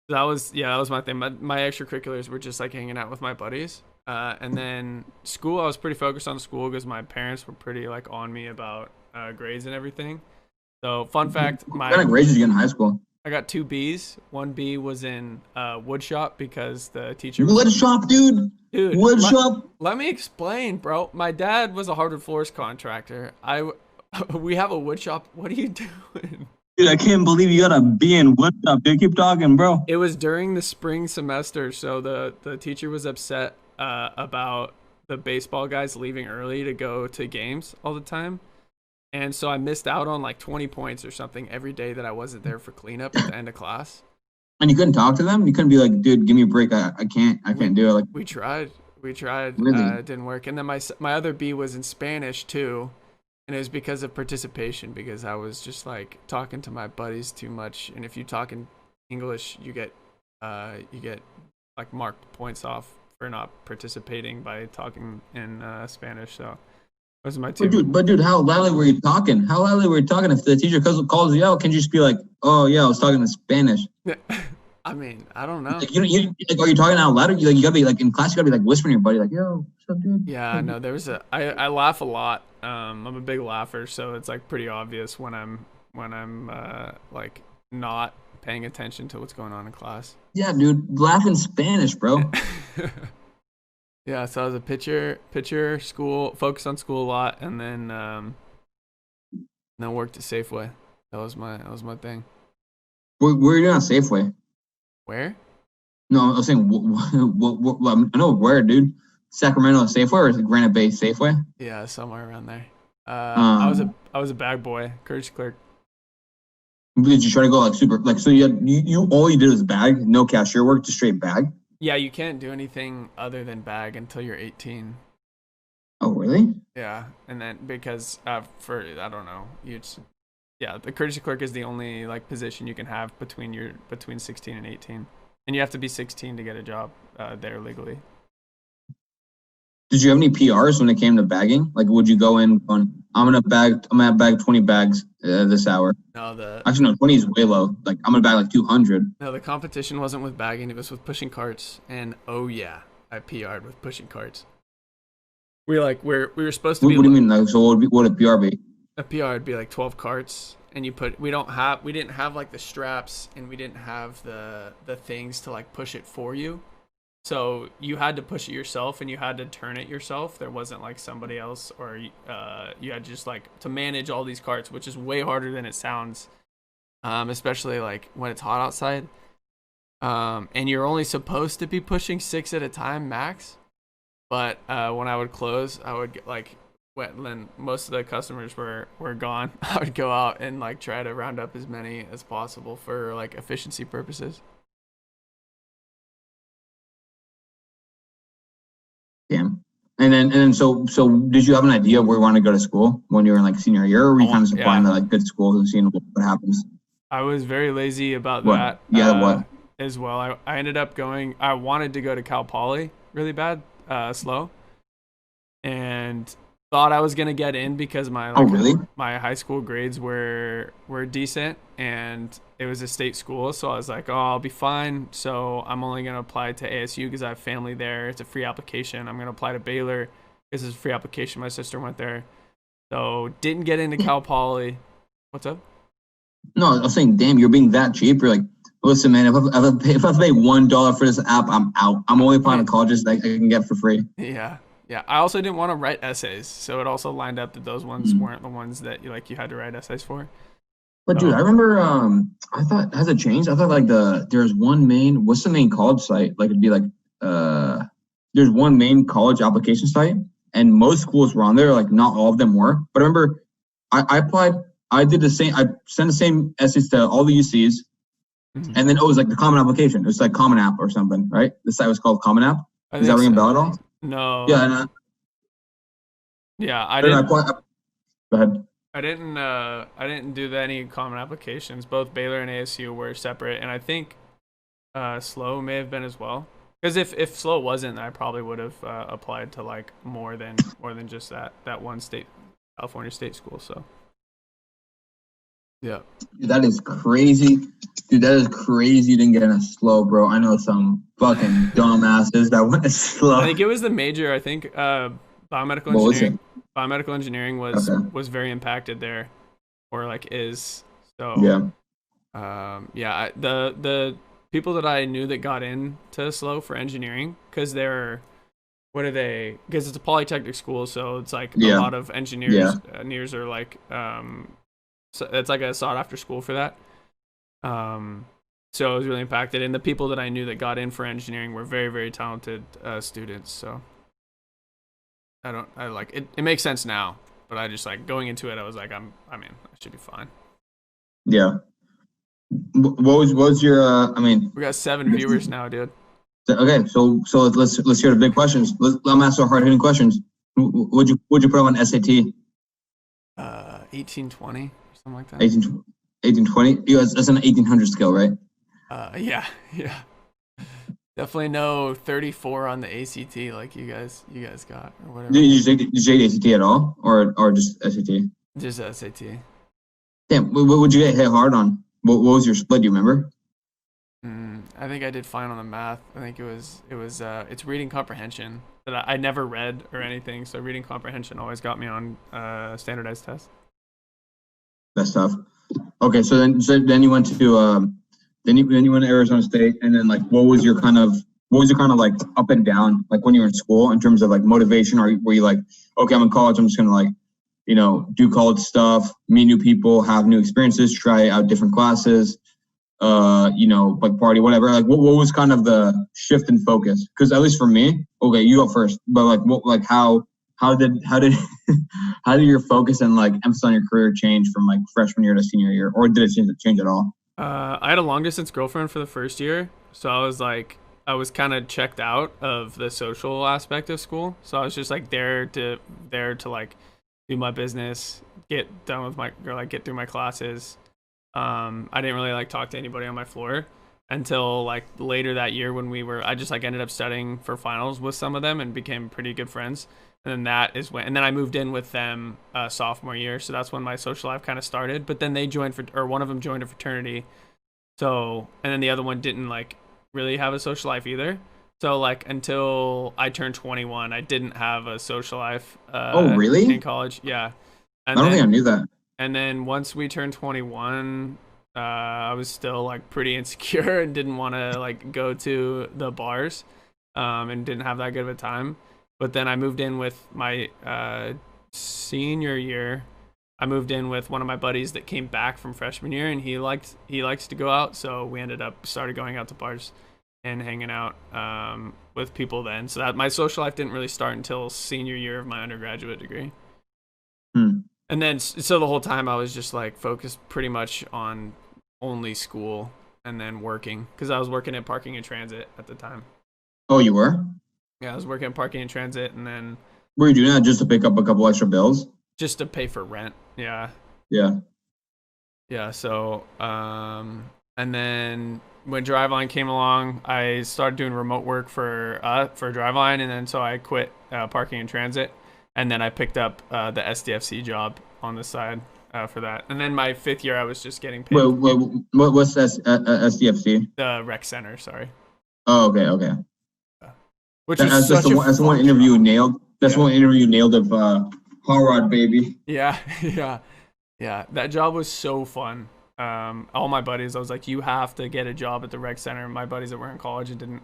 was my thing. My extracurriculars were just, like, hanging out with my buddies. And then school, I was pretty focused on school because my parents were pretty, like, on me about grades and everything. So, fun fact... What kind of grades did you get in high school? I got 2 B's. 1 B was in wood shop because the teacher dude. Wood shop. Let me explain, bro. My dad was a hardwood floors contractor. We have a wood shop. What are you doing? Dude, I can't believe you got a B in wood shop. Dude, keep talking, bro. It was during the spring semester, so the teacher was upset about the baseball guys leaving early to go to games all the time. And so I missed out on like 20 points or something every day that I wasn't there for cleanup at the end of class. And you couldn't talk to them? You couldn't be like, dude, give me a break. I can't do it. Like, we tried. Really? It didn't work. And then my other B was in Spanish too. And it was because of participation, because I was just like talking to my buddies too much. And if you talk in English, you get like marked points off for not participating by talking in Spanish. So those are my two. But dude, how loudly were you talking? If the teacher calls you out, can you just be like, "Oh yeah, I was talking in Spanish"? I mean, I don't know. Like, are you talking out loud? You gotta be like in class. You gotta be like whispering to your buddy, like, "Yo, what's up, dude?" Yeah, no, I laugh a lot. I'm a big laugher, so it's like pretty obvious when I'm like not paying attention to what's going on in class. Yeah, dude, laugh in Spanish, bro. Yeah, so I was a pitcher, school, focused on school a lot, and then worked at Safeway. That was my thing. Where are you doing at Safeway? Where? No, I was saying, what, I know where, dude. Sacramento Safeway, or is it Granite Bay Safeway? Yeah, somewhere around there. I was a bag boy, courtesy clerk. Did you try to go like super, like, so you all you did was bag, no cashier work, just straight bag? Yeah, you can't do anything other than bag until you're 18. Oh, really? Yeah, and then because I don't know, the courtesy clerk is the only like position you can have between 16 and 18, and you have to be 16 to get a job there legally. Did you have any PRs when it came to bagging? Like, would you go in on, I'm gonna bag 20 bags this hour? No, actually no, 20 is way low. Like, I'm gonna bag like 200. No, the competition wasn't with bagging; it was with pushing carts. And oh yeah, I PR'd with pushing carts. We were supposed to be. What do you mean? Like, so what would a PR be? A PR would be like 12 carts, and we didn't have like the straps, and we didn't have the things to like push it for you. So you had to push it yourself, and you had to turn it yourself. There wasn't like somebody else, or you had just like to manage all these carts, which is way harder than it sounds, especially like when it's hot outside. And you're only supposed to be pushing 6 at a time max. But when I would close, I would get, like, when most of the customers were gone, I would go out and like try to round up as many as possible for like efficiency purposes. Damn. And then so did you have an idea of where you want to go to school when you were in like senior year, or were you kind of applying to like good schools and seeing what happens? I was very lazy about What? that. What? As well. I ended up going. I wanted to go to Cal Poly really bad, slow, and thought I was gonna get in because my my high school grades were decent and it was a state school, so I was like, oh, I'll be fine. So I'm only gonna apply to ASU because I have family there. It's a free application. I'm gonna apply to Baylor because it's a free application. My sister went there, so didn't get into Cal Poly. What's up? No, I was saying, damn, you're being that cheap. You're like, listen, man, if I pay $1 for this app, I'm out. I'm only applying to colleges that I can get for free. Yeah. I also didn't want to write essays, so it also lined up that those ones weren't the ones that you had to write essays for. But dude, I remember, I thought, has it changed? I thought like there's one main, what's the main college site? Like it'd be like, there's one main college application site, and most schools were on there. Like not all of them were, but I remember I applied. I did the same. I sent the same essays to all the UCs, and then it was like the Common Application. It was like Common App or something, right? The site was called Common App. Does that ring a bell at all? No. Yeah. I didn't. Go ahead. I didn't do any Common Applications. Both Baylor and ASU were separate, and I think SLO may have been as well. Because if SLO wasn't, I probably would have applied to like more than just that one state, California state school. So. Yeah. Dude, that is crazy. Dude, that is crazy you didn't get in a SLO, bro. I know some fucking dumbasses that went to SLO. I think it was the major. I think biomedical engineering. Biomedical engineering was very impacted there, or like is. So the people that I knew that got into SLO for engineering, because they're because it's a polytechnic school, so it's like a lot of engineers are like so it's like a sought after school for that. So it was really impacted, and the people that I knew that got in for engineering were very, very talented students. So I like it. It makes sense now, but I just like going into it. I was like, I should be fine. Yeah. What was your? We got 7 viewers now, dude. Okay, so let's hear the big questions. I'm asking hard hitting questions. Would you put on SAT? 1820. Something like that. 1820. That's an 1800 scale, right? Yeah. Definitely no 34 on the ACT like you guys got or whatever. Did you take ACT at all, or just SAT? Just SAT. Damn, what would you get hit hard on? What was your split? Do you remember? I think I did fine on the math. I think it's reading comprehension that I never read or anything. So reading comprehension always got me on standardized tests. That's tough. Okay, so then you went to then you went to Arizona State, and then like what was your kind of like up and down like when you were in school in terms of like motivation, or were you like, okay, I'm in college, I'm just gonna like do college stuff, meet new people, have new experiences, try out different classes, like party, whatever. Like what was kind of the shift in focus? Because at least for me, okay, you go first, but like how did your focus and like emphasis on your career change from like freshman year to senior year, or did it change at all? I had a long distance girlfriend for the first year, so I was kind of checked out of the social aspect of school. So I was just like there to like do my business, get done with get through my classes. I didn't really like talk to anybody on my floor until like later that year when I just like ended up studying for finals with some of them and became pretty good friends. And then and then I moved in with them sophomore year. So that's when my social life kind of started. But then they joined one of them joined a fraternity. So, and then the other one didn't like really have a social life either. So like until I turned 21, I didn't have a social life. Oh, really? In college, yeah. And I don't think I knew that. And then once we turned 21, I was still like pretty insecure and didn't want to like go to the bars, and didn't have that good of a time. But then I moved in with my senior year. I moved in with one of my buddies that came back from freshman year, and he likes to go out, so we started going out to bars and hanging out with people then. So that my social life didn't really start until senior year of my undergraduate degree. And then so the whole time I was just like focused pretty much on only school and then working, because I was working at Parking and Transit at the time. Oh, you were? Yeah, I was working at Parking and Transit, and then Were you doing that just to pick up a couple extra bills? Just to pay for rent. Yeah. Yeah. Yeah. So, and then when Driveline came along, I started doing remote work for Driveline, and then so I quit parking and transit, and then I picked up the SDFC job on the side for that. And then my 5th year, I was just getting paid. What's SDFC? The rec center. Sorry. Oh, okay. Which that's the one interview you nailed. That's one interview you nailed of Hot Rod Baby. Yeah. That job was so fun. All my buddies, I was like, you have to get a job at the rec center. My buddies that were in college and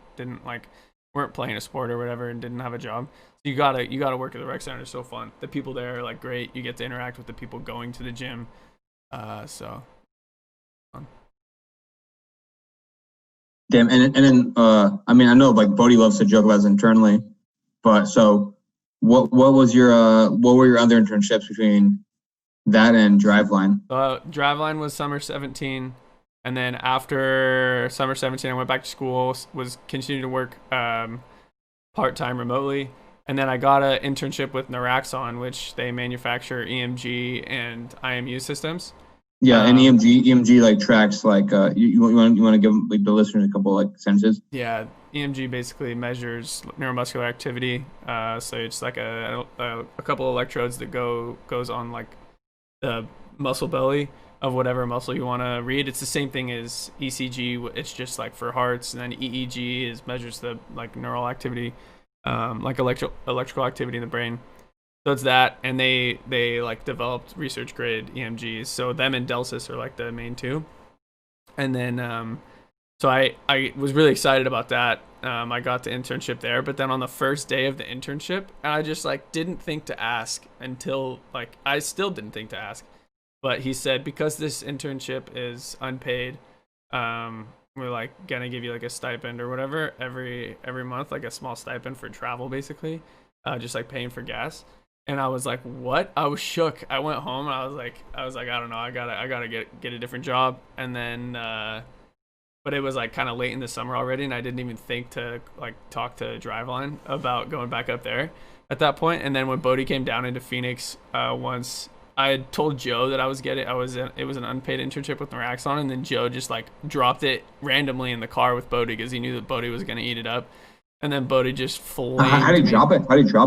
weren't playing a sport or whatever and didn't have a job. So you gotta work at the rec center. It's so fun. The people there are like great. You get to interact with the people going to the gym. So fun. Damn, and then I mean, I know like Bodie loves to joke about this internally, but so what were your other internships between that and Driveline? Driveline was summer 17, and then after summer 17, I went back to school, was continuing to work part-time remotely, and then I got an internship with Naraxon, which they manufacture EMG and IMU systems. Yeah, and EMG like tracks like you want to give like the listeners a couple like sentences. Yeah, EMG basically measures neuromuscular activity. So it's like a couple electrodes that goes on like the muscle belly of whatever muscle you want to read. It's the same thing as ECG. It's just like for hearts, and then EEG measures the like neural activity, like electrical activity in the brain. So it's that, and they like developed research grade EMGs. So them and Delsis are like the main two. And then so I was really excited about that. I got the internship there, but then on the first day of the internship, I just like didn't think to ask until like I still didn't think to ask. But he said, because this internship is unpaid, we're like gonna give you like a stipend or whatever every month, like a small stipend for travel basically, just like paying for gas. And I was like, what? I was shook. I went home and I was like, I don't know. I gotta get a different job. And then, but it was like kind of late in the summer already, and I didn't even think to like talk to Driveline about going back up there at that point. And then when Bodie came down into Phoenix, once I had told Joe that it was an unpaid internship with Naraxon, and then Joe just like dropped it randomly in the car with Bodie because he knew that Bodie was gonna eat it up. And then Bodie just flamed me. How did he drop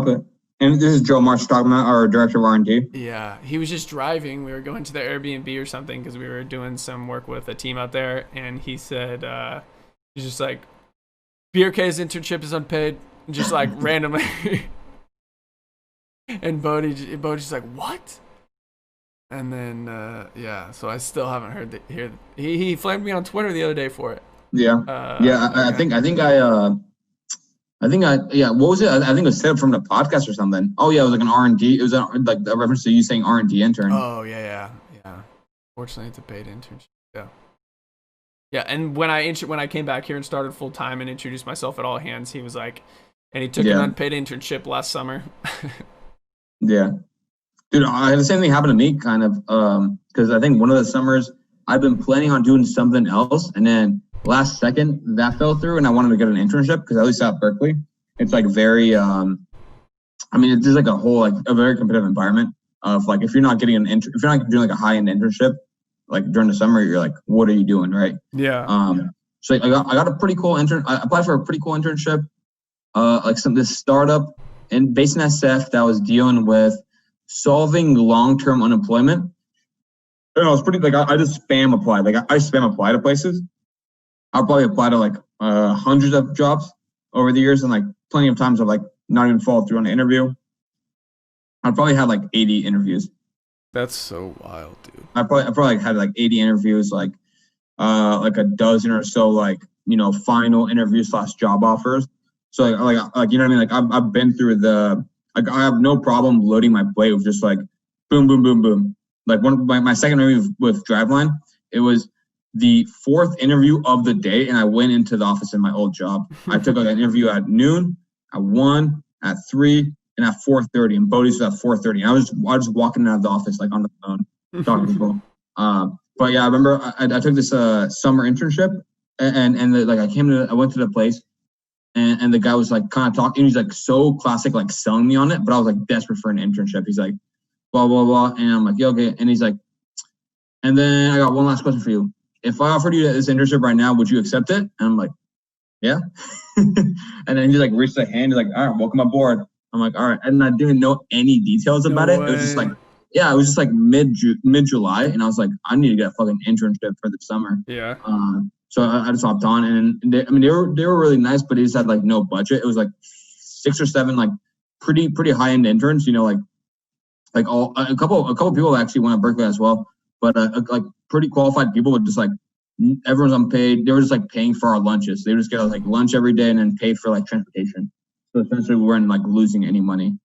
it? And this is Joe March talking about, our director of R&D. Yeah, he was just driving. We were going to the Airbnb or something because we were doing some work with a team out there. And he said, he's just like, BRK's internship is unpaid. Just like randomly. And Bodie's just like, what? And then, yeah, so I still haven't heard he flamed me on Twitter the other day for it. Yeah. I think what was it? I think it was set up from the podcast or something. Oh yeah, it was like an R&D. It was like a reference to you saying R&D intern. Oh yeah. Fortunately, it's a paid internship. Yeah. And when I came back here and started full time and introduced myself at all hands, he was like, and he took an unpaid internship last summer. Yeah, dude, I had the same thing happen to me kind of because I think one of the summers I've been planning on doing something else, and then last second that fell through, and I wanted to get an internship because at least at Berkeley, it's like very, I mean, it's just like a very competitive environment of like, if you're not getting if you're not doing like a high end internship, like during the summer, you're like, what are you doing? Right. Yeah. So I got a pretty cool I applied for a pretty cool internship, like this startup based in SF that was dealing with solving long-term unemployment. And I was pretty, like, I just spam applied. Like I spam apply to places. I'll probably apply to like hundreds of jobs over the years, and like plenty of times I've like not even followed through on the interview. I probably had like 80 interviews. That's so wild, dude. I probably had like 80 interviews, like a dozen or so, like, you know, final interviews / job offers. So like you know what I mean? Like I've been through I have no problem loading my plate with just like boom, boom, boom, boom. Like my second interview with Driveline, it was the 4th interview of the day, and I went into the office in my old job. I took like an interview at noon, at 1, at 3, and at 4:30, and Bodie's was at 4:30. And I was just walking out of the office like on the phone, talking to people. But yeah, I remember I took this summer internship, and like I went to the place, And the guy was like kind of talking. He's like so classic, like selling me on it. But I was like desperate for an internship. He's like, blah, blah, blah. And I'm like, yeah, okay. And he's like, and then I got one last question for you. If I offered you this internship right now, would you accept it? And I'm like, yeah. And then he like reached the hand. He's like, all right, welcome aboard. I'm like, all right. And I didn't know any details about it. It was just like, yeah, it was just like mid-July. And I was like, I need to get a fucking internship for the summer. Yeah. So I just hopped on, and they were really nice, but they just had like no budget. It was like 6 or 7 like pretty high end interns, you know, like a couple people actually went to Berkeley as well, but like pretty qualified people with just like everyone's unpaid. They were just like paying for our lunches. They would just get like lunch every day and then pay for like transportation. So essentially, we weren't like losing any money.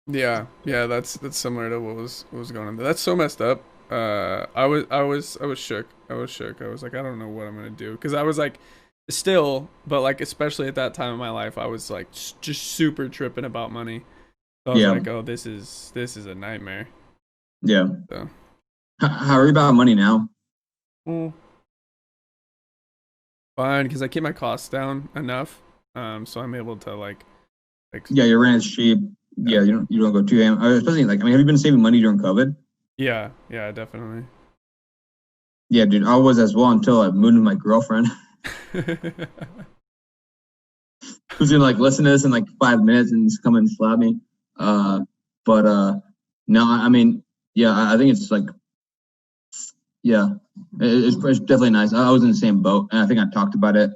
Yeah, that's similar to what was going on. That's so messed up. I was shook. I was like, I don't know what I'm gonna do, because I was like, still, but like especially at that time in my life, I was like just super tripping about money. So I was like, oh, this is a nightmare. Yeah. So. How are you about money now? Fine, because I keep my costs down enough, so I'm able to like yeah, your rent is cheap. Yeah, you don't go too ham. Especially like, I mean, have you been saving money during COVID? Yeah, definitely. Yeah, dude, I was as well until I moved with my girlfriend. Who's gonna like listen to this in like 5 minutes and just come and slap me? But no, I mean, yeah, I think it's like, yeah, it's definitely nice. I was in the same boat, and I think I talked about it.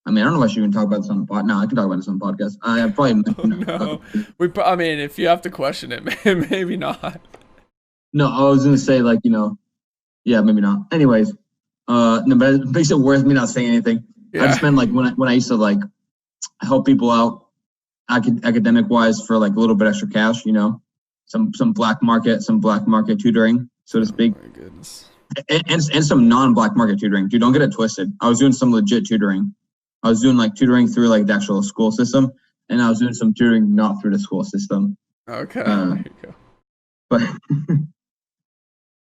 I mean, I don't know if I should even talk about this on the pod. No, I can talk about this on the podcast. I probably I mean, if you have to question it, maybe not. No, I was gonna say like, you know, yeah, maybe not. Anyways, no, but it makes it worth me not saying anything. Yeah. I just meant like when I used to like help people out academic wise for like a little bit extra cash, you know, some black market tutoring, so to speak. Oh my goodness. And some non-black market tutoring. Dude, don't get it twisted. I was doing some legit tutoring. I was doing like tutoring through like the actual school system, and I was doing some tutoring not through the school system. Okay. There you go. But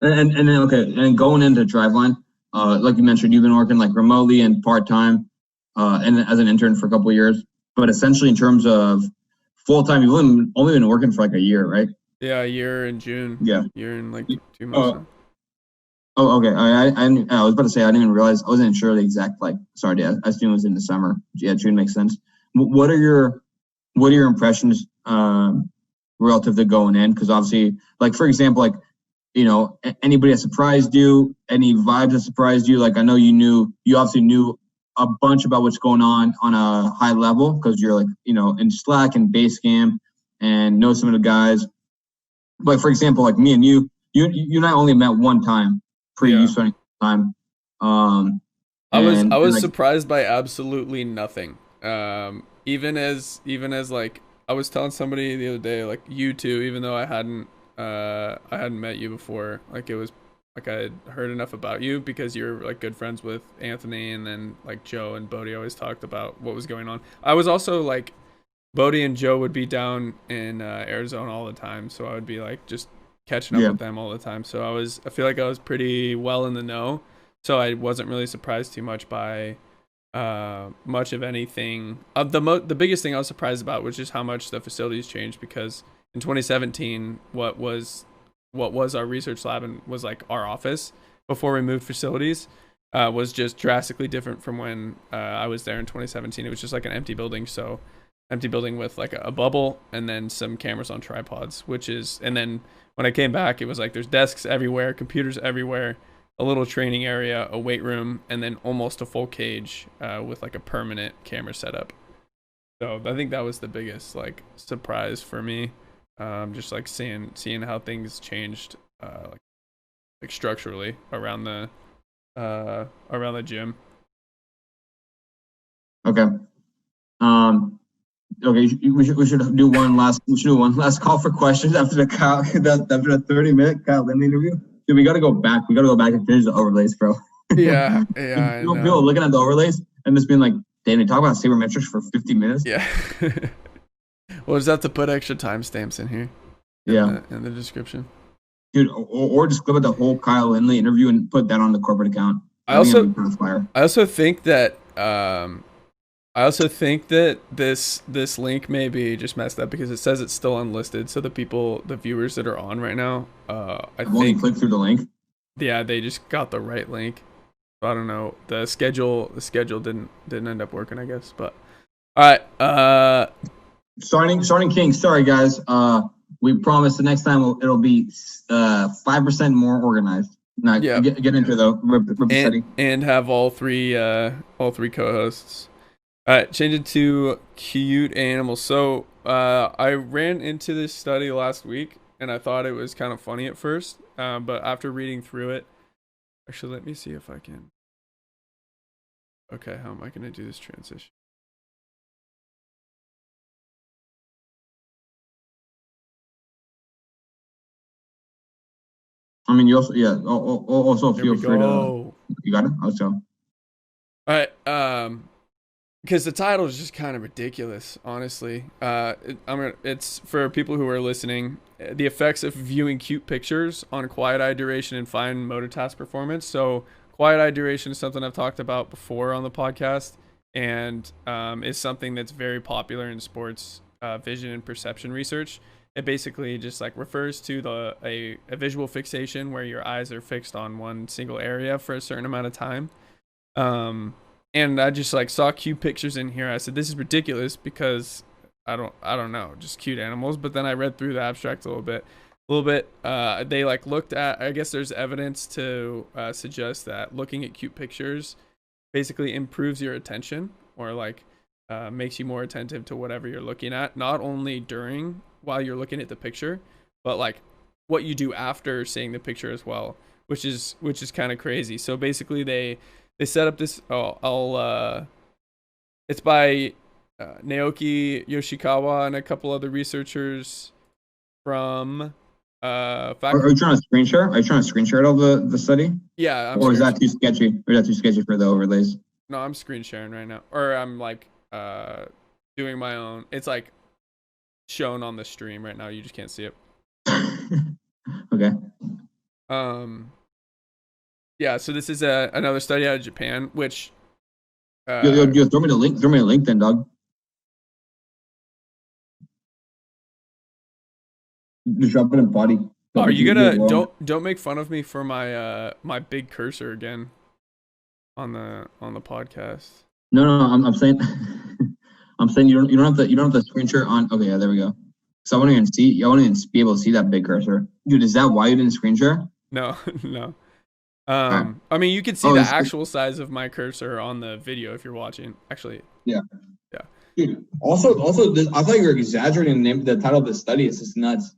and then and going into Driveline, like you mentioned, you've been working like remotely and part time, and as an intern for a couple of years. But essentially, in terms of full time, you've only been working for like a year, right? Yeah, a year in June. Yeah, year in like 2 months. Oh, okay. I was about to say I didn't even realize. I wasn't sure the exact like. Sorry, I assumed it was in the summer. Yeah, June makes sense. What are your impressions relative to going in? Because obviously, like for example, like, you know, anybody that surprised you, any vibes that surprised you? Like I know you obviously knew a bunch about what's going on a high level because you're like, you know, in Slack and Basecamp and know some of the guys. But for example, like me and you and I only met one time. You spending time. I was surprised by absolutely nothing. Even as like I was telling somebody the other day, like you two, even though I hadn't met you before, like it was like I had heard enough about you because you're like good friends with Anthony, and then like Joe and Bodie always talked about what was going on. I was also like Bodie and Joe would be down in Arizona all the time, so I would be like just catching up with them all the time. So I feel like I was pretty well in the know, so I wasn't really surprised too much by much of anything. The biggest thing I was surprised about was just how much the facilities changed, because in 2017 what was our research lab and was like our office before we moved facilities was just drastically different from when I was there in 2017. It was just like an empty building with like a bubble and then some cameras on tripods, and then when I came back, it was like there's desks everywhere, computers everywhere, a little training area, a weight room, and then almost a full cage with like a permanent camera setup. So I think that was the biggest like surprise for me, just like seeing how things changed, like structurally around the gym. Okay. Okay, we should do one last call for questions after the 30-minute Kyle Lindley interview. Dude, we gotta go back and finish the overlays, bro. Yeah. I know. People looking at the overlays and just being like, "Damn, they talk about sabermetrics for 50 minutes." Yeah. We'll just have to put extra timestamps in here. In the description. Dude, or just clip out the whole Kyle Lindley interview and put that on the corporate account. I also think that I also think that this link may be just messed up because it says it's still unlisted. So the viewers that are on right now, I think click through the link. Yeah, they just got the right link. I don't know. The schedule didn't end up working, I guess. But all right. Starting King. Sorry guys. We promise the next time it'll be 5% more organized. Now get into the and have all three co-hosts. All right, change it to cute animals. So I ran into this study last week, and I thought it was kind of funny at first, but after reading through it, actually, let me see if I can. Okay, how am I going to do this transition? I mean, you also feel free to. You got it. Let's go. All right. Because the title is just kind of ridiculous, honestly. It's for people who are listening. The effects of viewing cute pictures on quiet eye duration and fine motor task performance. So, quiet eye duration is something I've talked about before on the podcast, and is something that's very popular in sports vision and perception research. It basically just like refers to a visual fixation where your eyes are fixed on one single area for a certain amount of time. And I just like saw cute pictures in here. I said, this is ridiculous because I don't know, just cute animals. But then I read through the abstract a little bit. They like looked at, I guess there's evidence to suggest that looking at cute pictures basically improves your attention, or like makes you more attentive to whatever you're looking at, not only while you're looking at the picture, but like what you do after seeing the picture as well, which is kind of crazy. So basically they set up this, it's by Naoki Yoshikawa and a couple other researchers from Are you trying to screen share? Are you trying to screen share all the study? Yeah. Or is that too sketchy? Or is that too sketchy for the overlays? No, I'm screen sharing right now. Or I'm like doing my own. It's like shown on the stream right now. You just can't see it. Okay. Yeah, so this is another study out of Japan, which yo, throw me the link. Throw me the link then, dog. Just drop it in body. Are you gonna don't make fun of me for my my big cursor again on the podcast? No, I'm saying I'm saying you don't have the screen share on. Okay, yeah, there we go. So I won't even be able to see that big cursor. Dude, is that why you didn't screen share? No. I mean, you can see the actual size of my cursor on the video if you're watching. Actually, yeah. Dude, also, I thought you were exaggerating the title of the study. It's just nuts.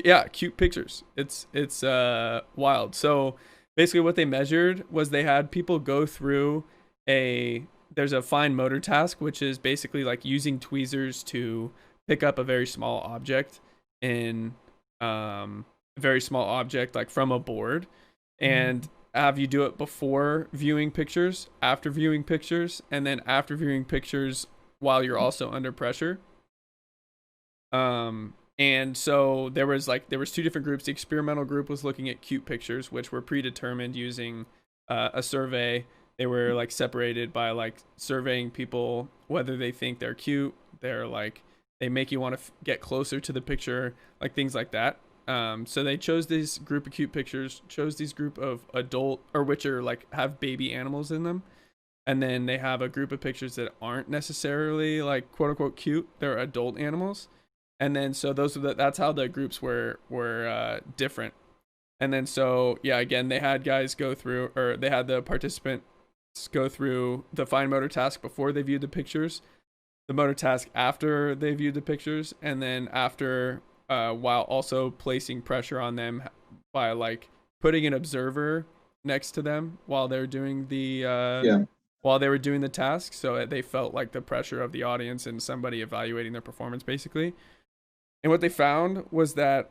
Yeah, cute pictures. It's wild. So basically, what they measured was they had people go through there's a fine motor task, which is basically like using tweezers to pick up a very small object like from a board, and have you do it before viewing pictures, after viewing pictures, and then after viewing pictures while you're also under pressure. And so there was two different groups. The experimental group was looking at cute pictures, which were predetermined using a survey. They were like separated by like surveying people whether they think they're cute. They're like, they make you want to get closer to the picture, like things like that. So they chose this group of cute pictures, chose these group of adult, or which are like have baby animals in them. And then they have a group of pictures that aren't necessarily like quote unquote cute. They're adult animals. And then so that's how the groups were different. And then so yeah, again, they had guys go through, or they had the participants go through the fine motor task before they viewed the pictures, the motor task after they viewed the pictures, and then after while also placing pressure on them by like putting an observer next to them while they're doing while they were doing the task, so they felt like the pressure of the audience and somebody evaluating their performance basically. And what they found was that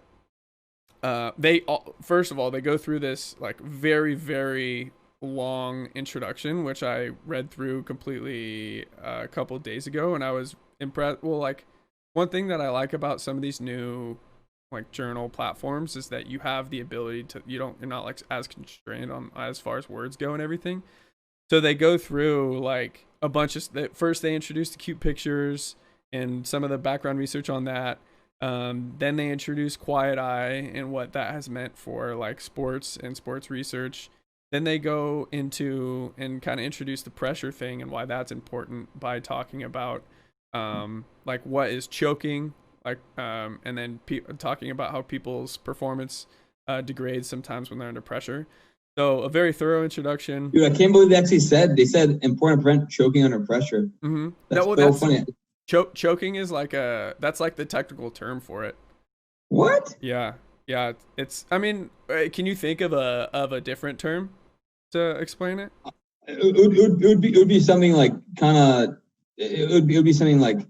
first of all, they go through this like very, very long introduction, which I read through completely a couple of days ago, and I was impressed. Well, like one thing that I like about some of these new like journal platforms is that you have the ability to, you're not like as constrained on as far as words go and everything. So they go through like a bunch of, first they introduce the cute pictures and some of the background research on that. Then they introduce quiet eye and what that has meant for like sports and sports research. Then they go into and kind of introduce the pressure thing and why that's important by talking about like what is choking, like and then talking about how people's performance degrades sometimes when they're under pressure. So a very thorough introduction. Dude, I can't believe they said important prevent choking under pressure. Mm-hmm. That's funny. Choking is like that's like the technical term for it. What? Yeah. It's. I mean, can you think of a different term to explain it? It would be something like it would be something like,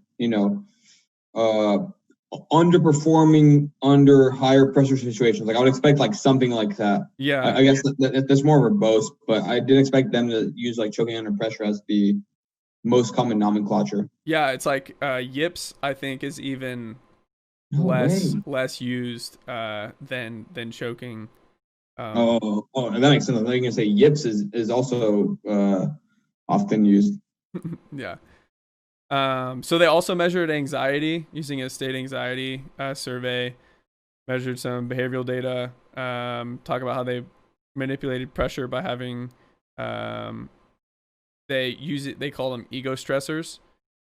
underperforming under higher pressure situations. Like I would expect like something like that. Yeah. I guess that's more verbose, but I didn't expect them to use like choking under pressure as the most common nomenclature. Yeah, it's like yips, I think, is even less used than choking. And that makes sense. I think you can say yips is also often used. Yeah. So they also measured anxiety using a state anxiety survey, measured some behavioral data, talk about how they manipulated pressure by having, they call them ego stressors,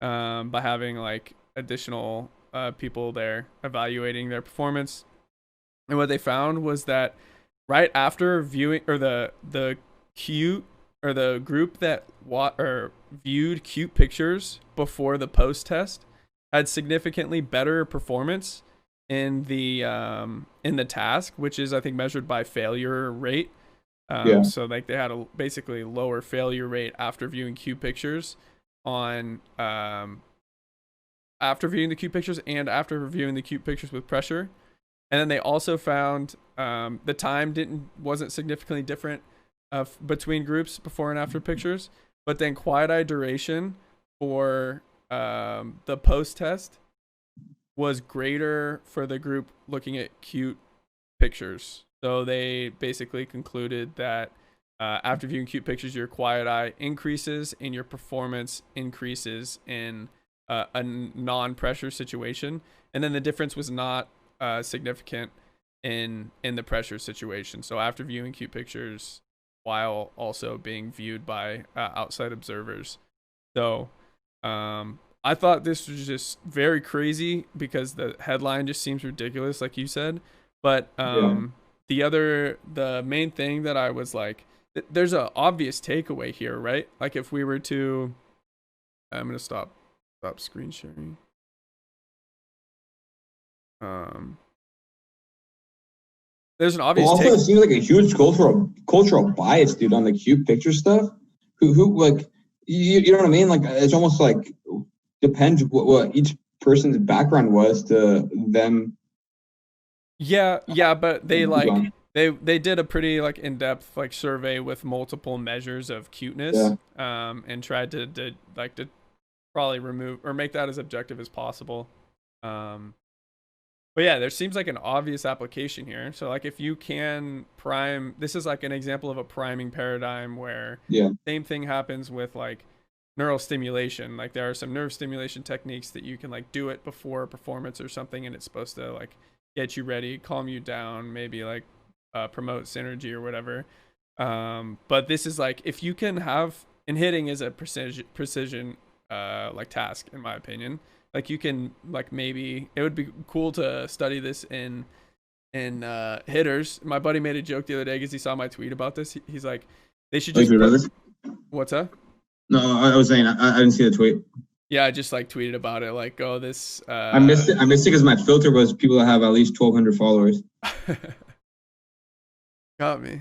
by having like additional people there evaluating their performance. And what they found was that right after viewing, or the group that viewed cute pictures before the post test had significantly better performance in the task, which is I think measured by failure rate. So like they had a basically lower failure rate after viewing cute pictures after viewing the cute pictures and after reviewing the cute pictures with pressure. And then they also found the time wasn't significantly different between groups before and after pictures, but then quiet eye duration for the post test was greater for the group looking at cute pictures. So they basically concluded that after viewing cute pictures, your quiet eye increases and your performance increases in a non-pressure situation. And then the difference was not significant in the pressure situation. So after viewing cute pictures, while also being viewed by outside observers. So I thought this was just very crazy because the headline just seems ridiculous, like you said. But the main thing that I was like, there's an obvious takeaway here, right? Like if we were to, I'm going to stop screen sharing. There's an obvious. Also, it seems like a huge cultural bias, dude, on the cute picture stuff. Who like you know what I mean? Like it's almost like depends what each person's background was to them. Yeah, but they they did a pretty like in-depth like survey with multiple measures of cuteness, and tried to probably remove or make that as objective as possible. But yeah, there seems like an obvious application here. So like if you can prime, this is like an example of a priming paradigm where same thing happens with like neural stimulation. Like there are some nerve stimulation techniques that you can like do it before a performance or something, and it's supposed to like get you ready, calm you down, maybe like promote synergy or whatever. But this is like if you can have, and hitting is a precision like task in my opinion. Like you can like maybe it would be cool to study this in hitters. My buddy made a joke the other day because he saw my tweet about this. He's like, they should just. What's up? No, I was saying I didn't see the tweet. Yeah, I just like tweeted about it. Like, oh, this. I missed it because my filter was people that have at least 1,200 followers. Got me.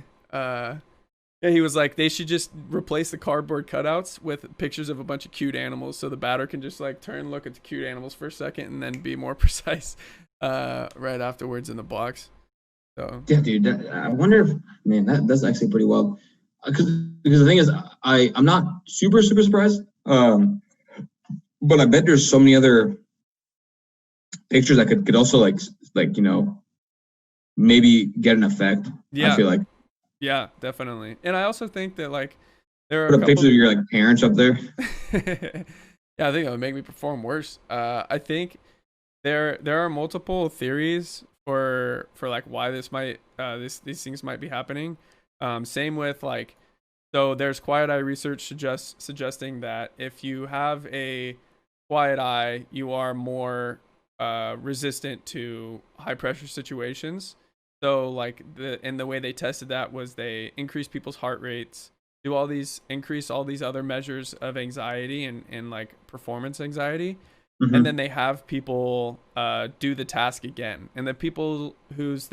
Yeah, he was like, they should just replace the cardboard cutouts with pictures of a bunch of cute animals so the batter can just like turn, look at the cute animals for a second, and then be more precise right afterwards in the box. So yeah, dude, I wonder if, man, that's actually pretty wild. Because the thing is, I'm not super surprised, but I bet there's so many other pictures that could also like maybe get an effect. Yeah. I feel like. Yeah, definitely. And I also think that like there are Put a picture of your like parents up there. Yeah, I think it would make me perform worse. I think there are multiple theories for like why this might these things might be happening. Same with like, so there's quiet eye research suggesting that if you have a quiet eye, you are more resistant to high pressure situations. So like the way they tested that was they increased people's heart rates, increase all these other measures of anxiety and like performance anxiety. Mm-hmm. And then they have people do the task again. And the people whose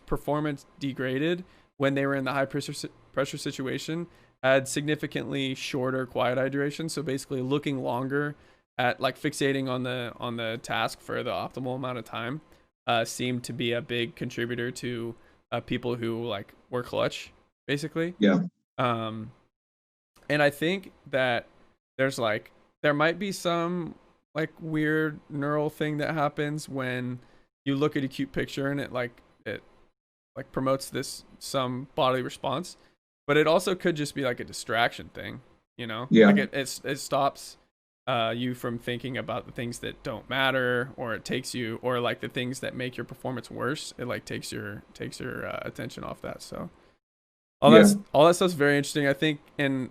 performance degraded when they were in the high pressure situation had significantly shorter quiet eye duration. So basically looking longer at like fixating on the task for the optimal amount of time seemed to be a big contributor to people who like were clutch, basically. Yeah. And I think that there might be some like weird neural thing that happens when you look at a cute picture and it promotes some bodily response, but it also could just be like a distraction thing, you know? Yeah. Like it stops you from thinking about the things that don't matter, or it takes you, or like the things that make your performance worse. It like takes your attention off that. So all that stuff's very interesting. I think in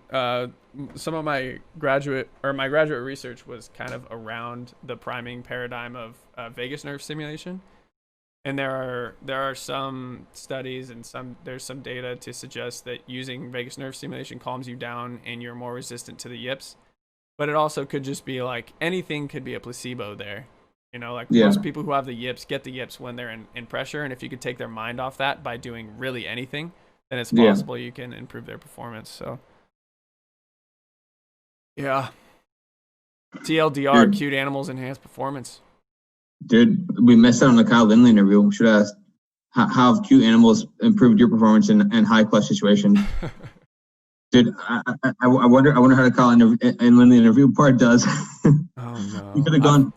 some of my graduate research was kind of around the priming paradigm of vagus nerve stimulation. And there are some studies and there's some data to suggest that using vagus nerve stimulation calms you down and you're more resistant to the yips. But it also could just be like anything could be a placebo there. You know, like most people who have the yips get the yips when they're in pressure. And if you could take their mind off that by doing really anything, then it's possible you can improve their performance. So, yeah. TLDR, cute animals enhance performance. Dude, we missed out on the Kyle Lindley interview. We should ask how have cute animals improved your performance in high clutch situations. Dude, I wonder how the Kyle and Lindley interview part does. Oh no! You could have gone.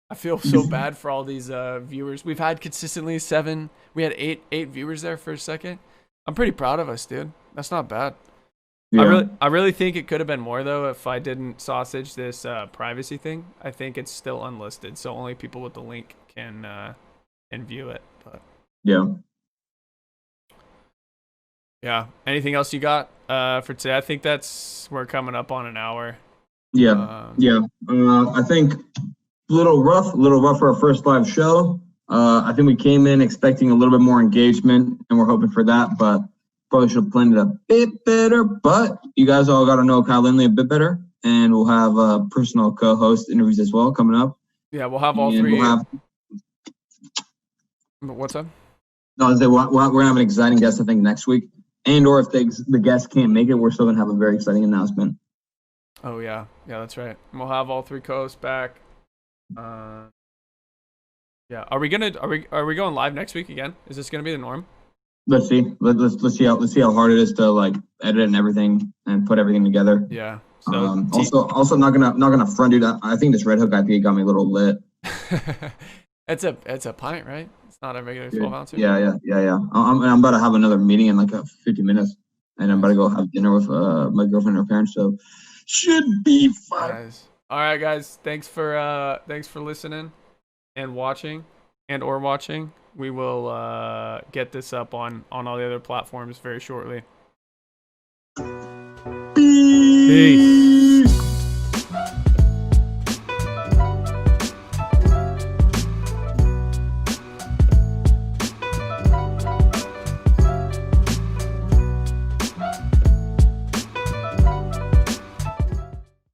I feel so bad for all these viewers. We've had consistently 7. We had eight viewers there for a second. I'm pretty proud of us, dude. That's not bad. Yeah. I really think it could have been more though if I didn't sausage this privacy thing. I think it's still unlisted, so only people with the link can view it. But yeah. Anything else you got for today? I think we're coming up on an hour. I think a little rough for our first live show. I think we came in expecting a little bit more engagement, and we're hoping for that, but probably should have planned it a bit better. But you guys all got to know Kyle Lindley a bit better, and we'll have personal co-host interviews as well coming up. Yeah, we'll have all three. What's up? No, we're gonna have an exciting guest, I think, next week. And or if the guests can't make it, we're still gonna have a very exciting announcement. Oh yeah, that's right. And we'll have all 3 co-hosts back. Yeah, are we going live next week again? Is this gonna be the norm? Let's see. Let's see how hard it is to like edit and everything and put everything together. Yeah. So also not gonna front, dude. I think this Red Hook IPA got me a little lit. It's a pint, right? It's not a regular 12 ounce. Yeah. I'm about to have another meeting in like 50 minutes, and I'm about to go have dinner with my girlfriend and her parents. So should be fun. Nice. All right, guys. Thanks for listening and watching or watching. We will get this up on all the other platforms very shortly. Peace.